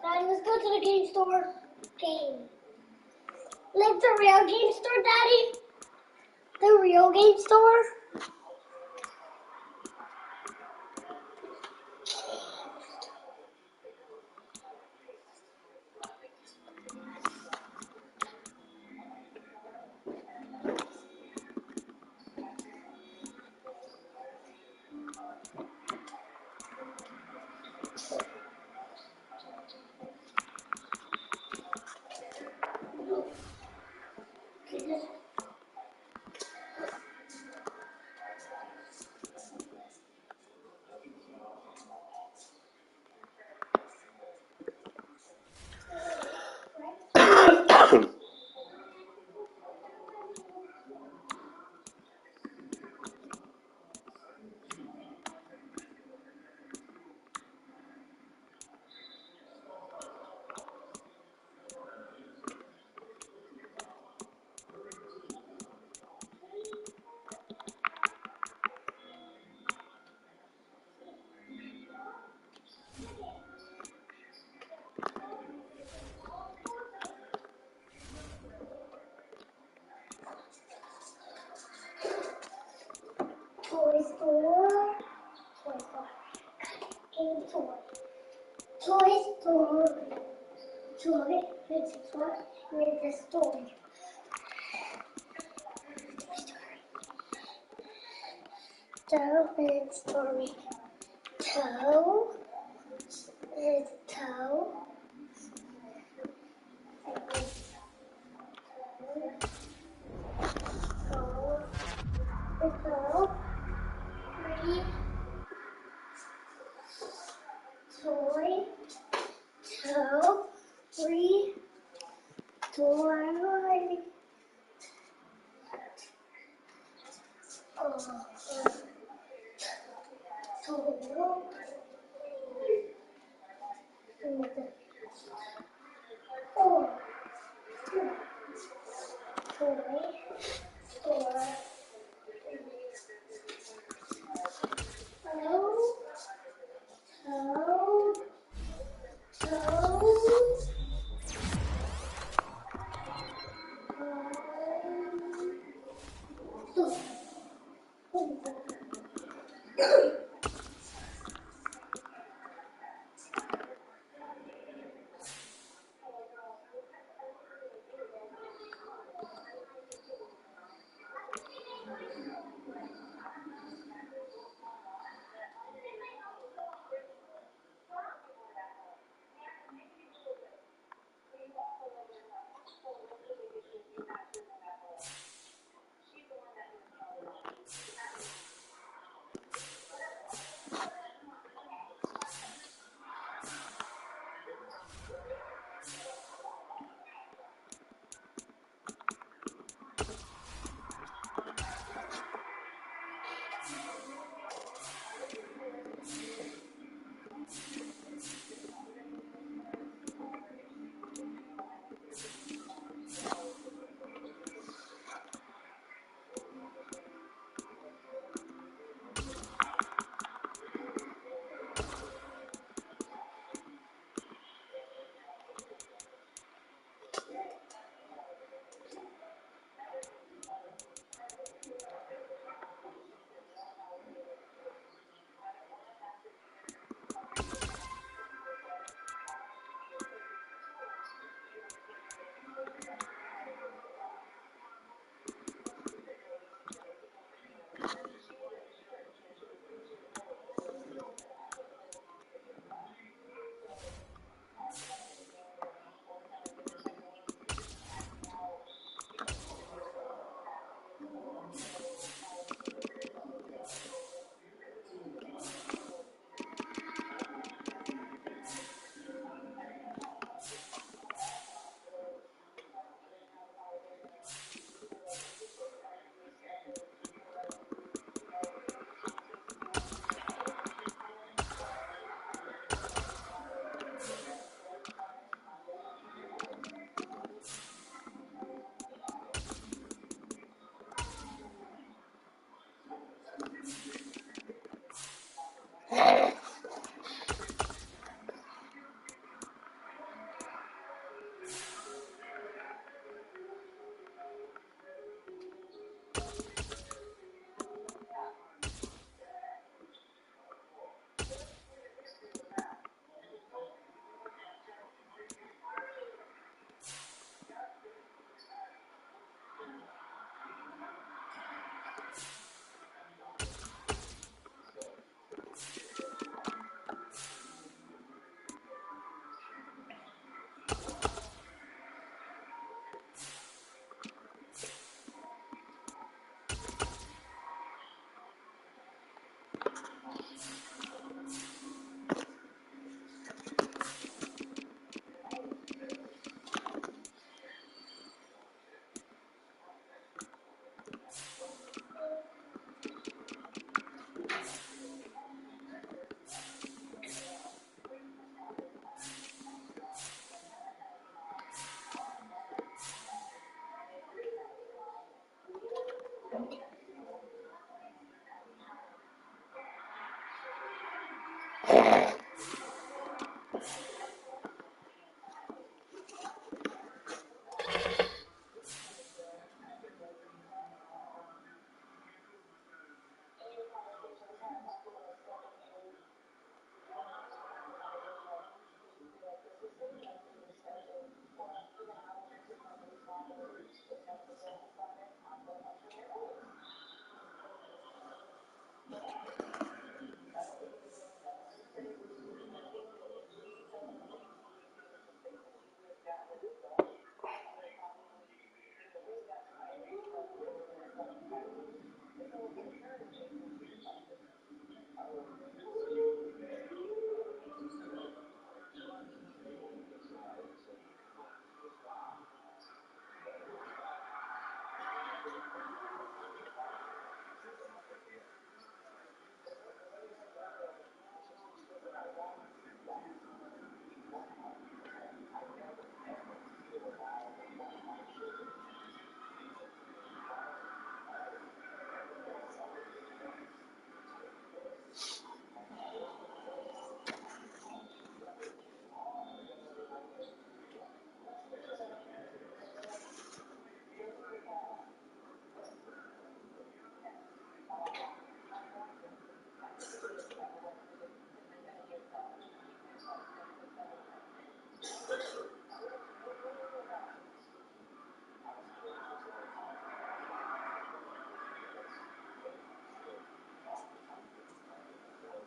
Daddy, let's go to the game store. Game. Like the real game store, Daddy? The real game store? store. Toy store. Game toy. Toy store. Toy. It's a toy. It's a story. Toe and story. Toe is toe. Toe. Three. Toy. Toe. Three. Toy.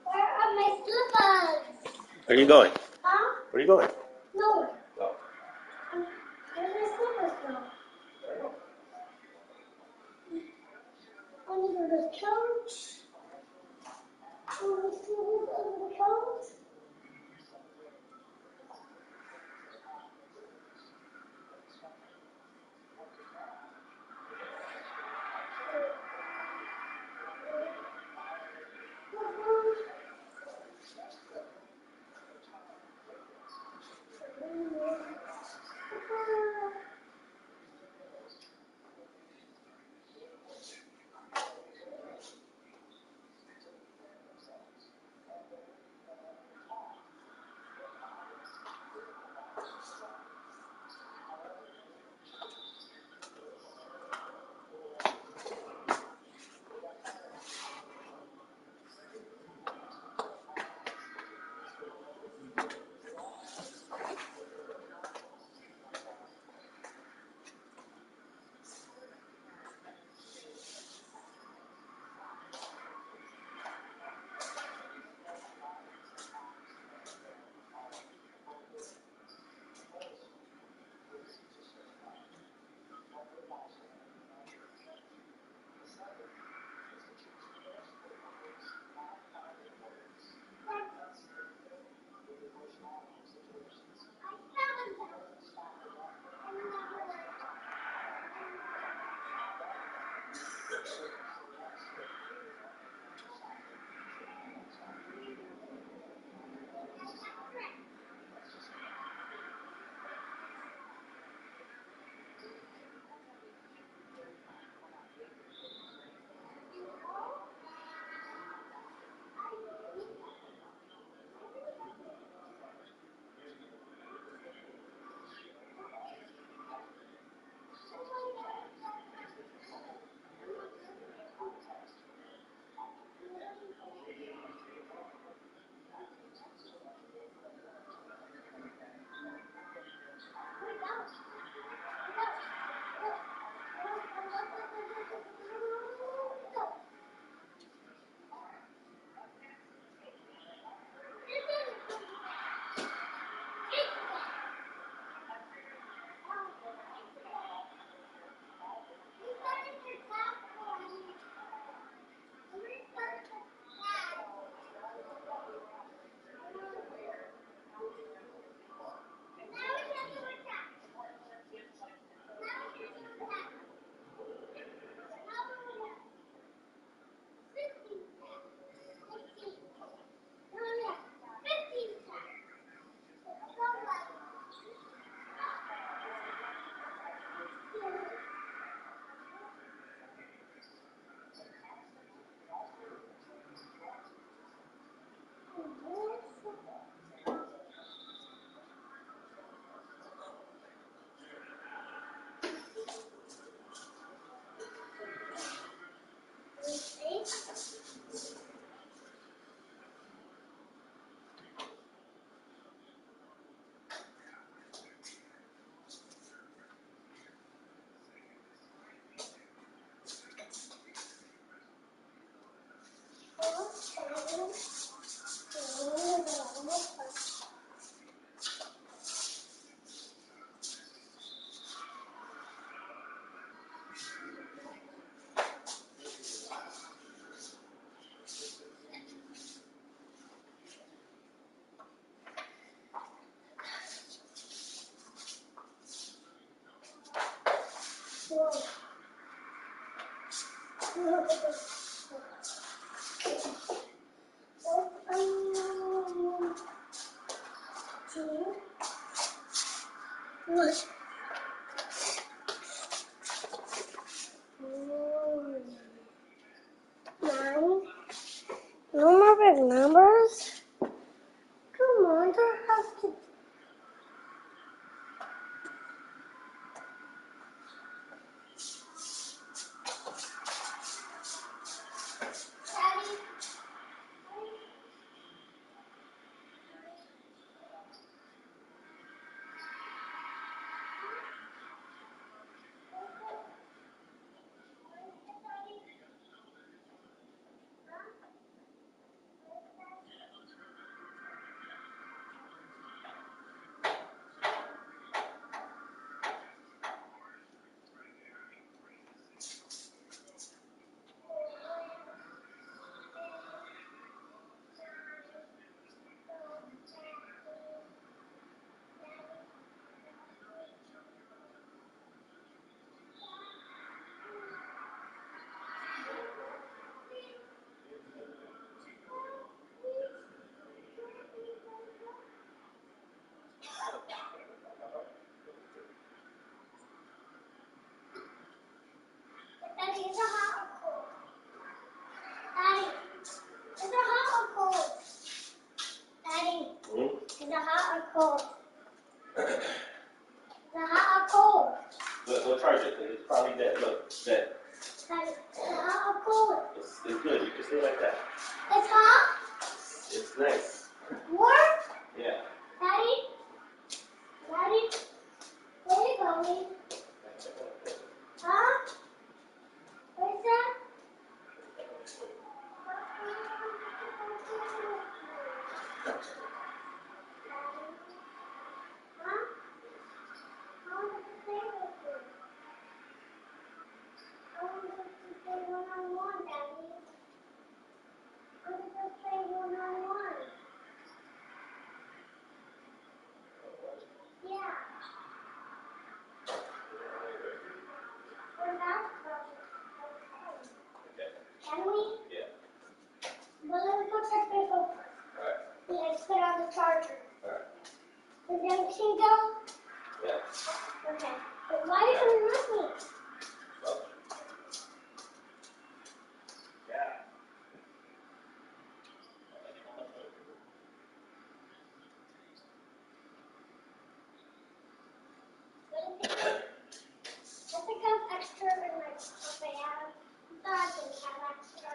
Where are my slippers? Where are you going? Huh? Where are you going? No. Where did my slippers go? Under the couch. Under the slippers under the couch. Nine. No more big numbers? Come on, there has to. Daddy. Daddy, is it hot or cold? Daddy, is it hot or cold? Daddy, is it hot or cold? Is it hot or cold? Look, go charge it. It's probably that. Look, that. Daddy, is it hot or cold? It's good. You can stay like that. It's hot? It's nice. Warm? Yeah. Daddy? Daddy? Where are you going? Huh? Where's that? Huh? I want to play with you. I want to play one-on-one, Daddy. I want to play one-on-one. Yeah. We're basketball. Okay. Can we? Yeah. Well, let's go check this out first. Alright. Let's put on the charger. Alright. Does everything go? Yeah. Okay. But why are you with me? Well. Yeah. I think I have extra in my stuff I have. I thought I didn't have extra.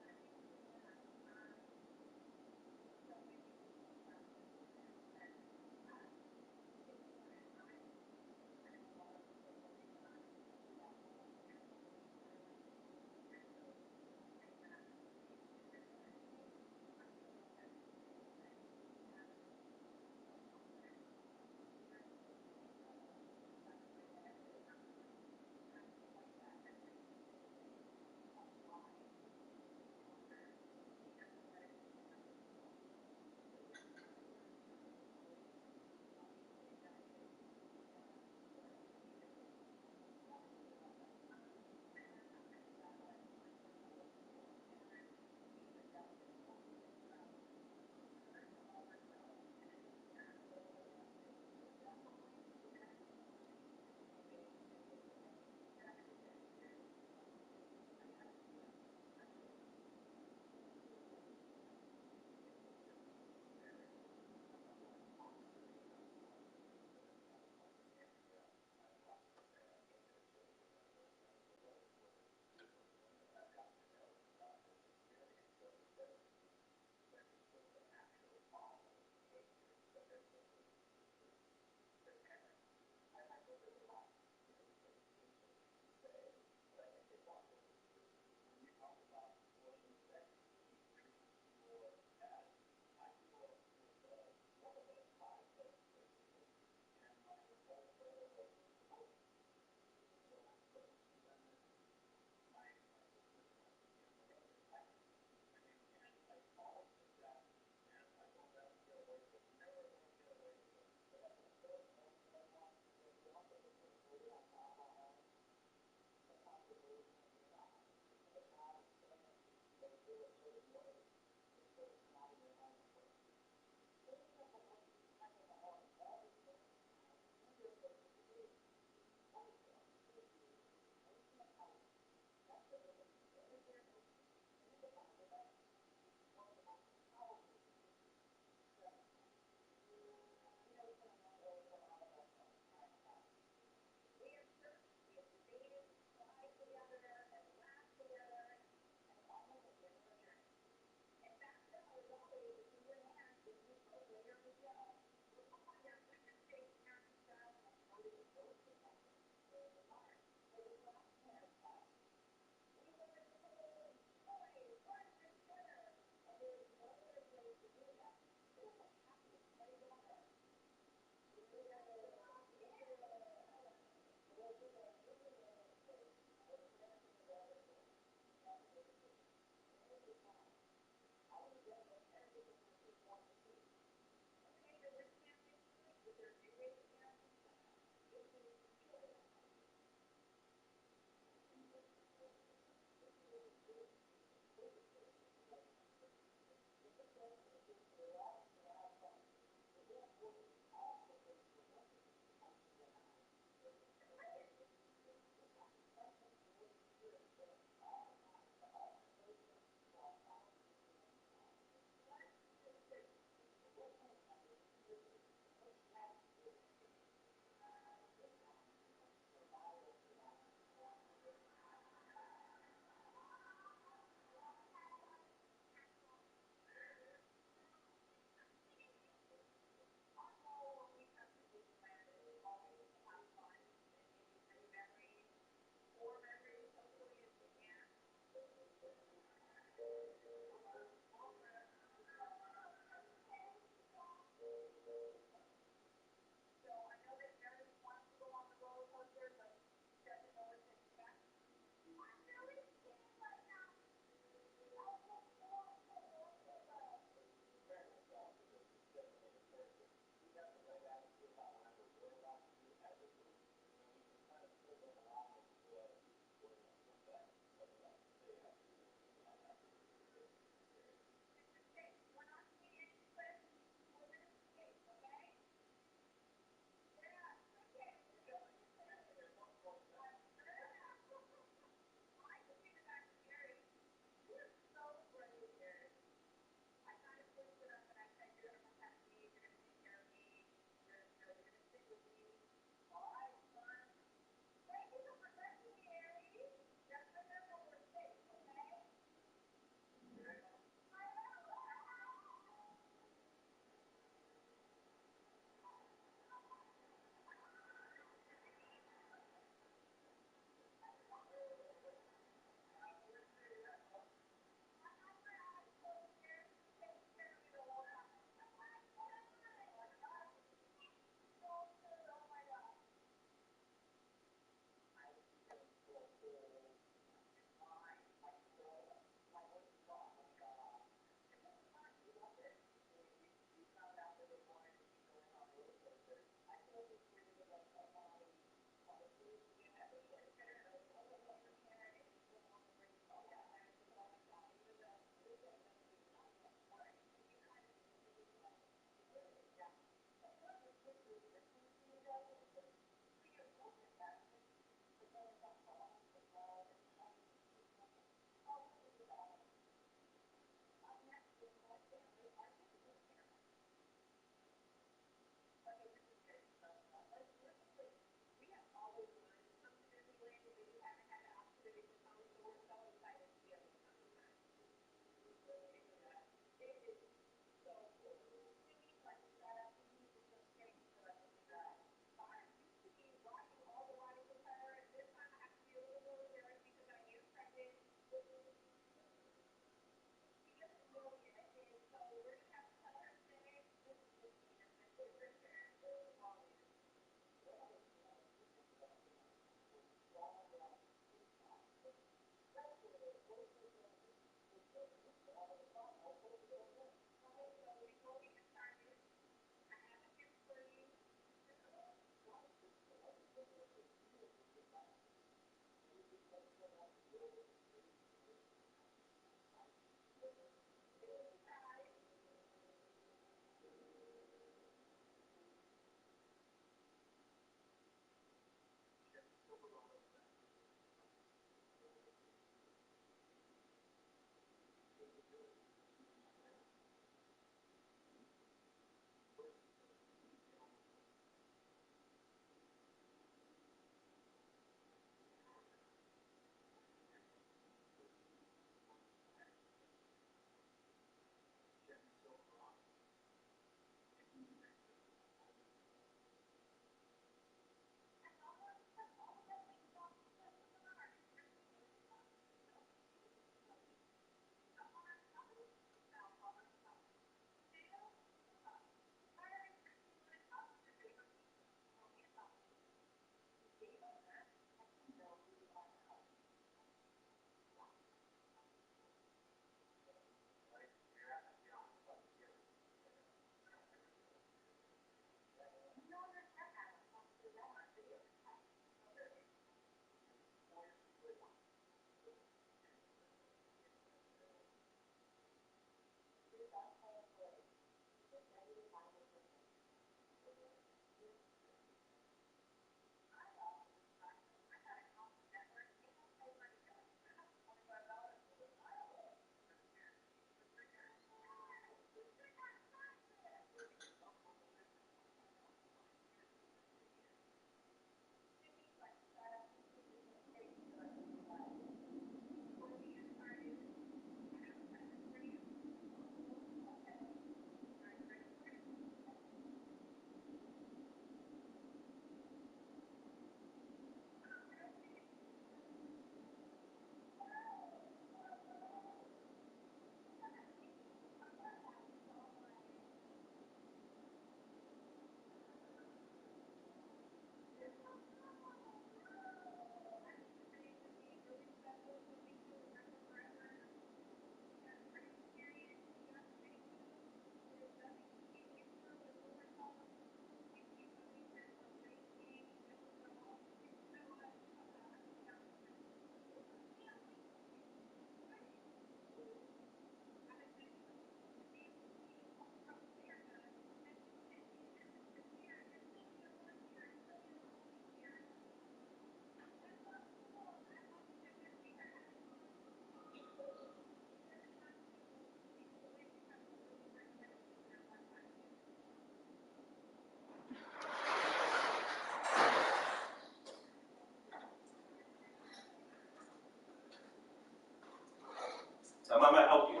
So I might help you.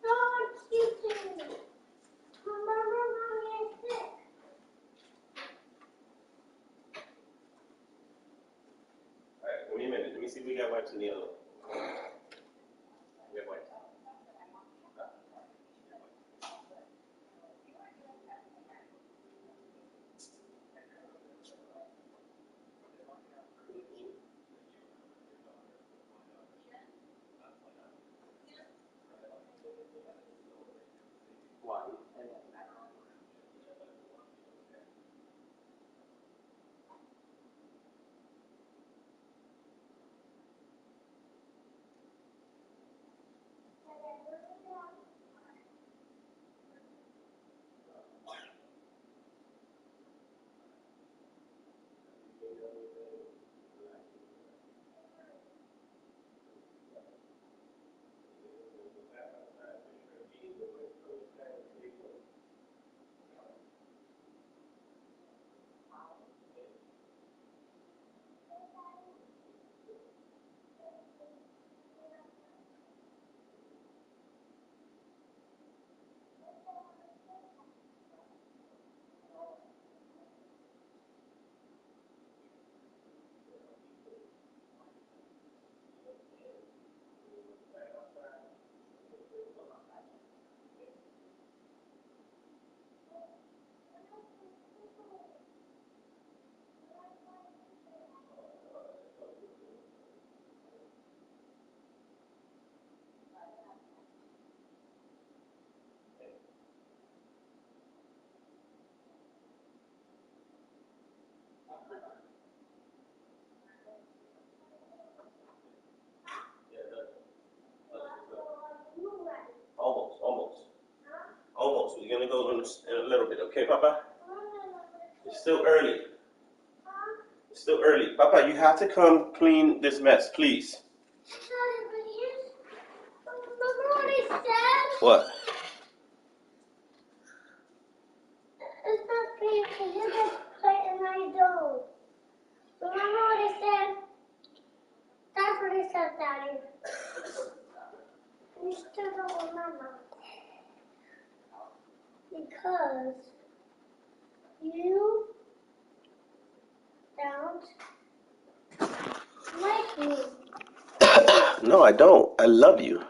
No, I'm sleeping. Remember, Mommy is sick. All right, give me a minute. Let me see if we got wipes in the other one. We have wipes. Why? in a little bit, okay, Papa? It's still early. It's still early. Papa, you have to come clean this mess, please. What? It's not fair because you just play and I don't. Remember what I said? That's what I said, Daddy. You still don't remember. Because you don't like me. No, I don't. I love you.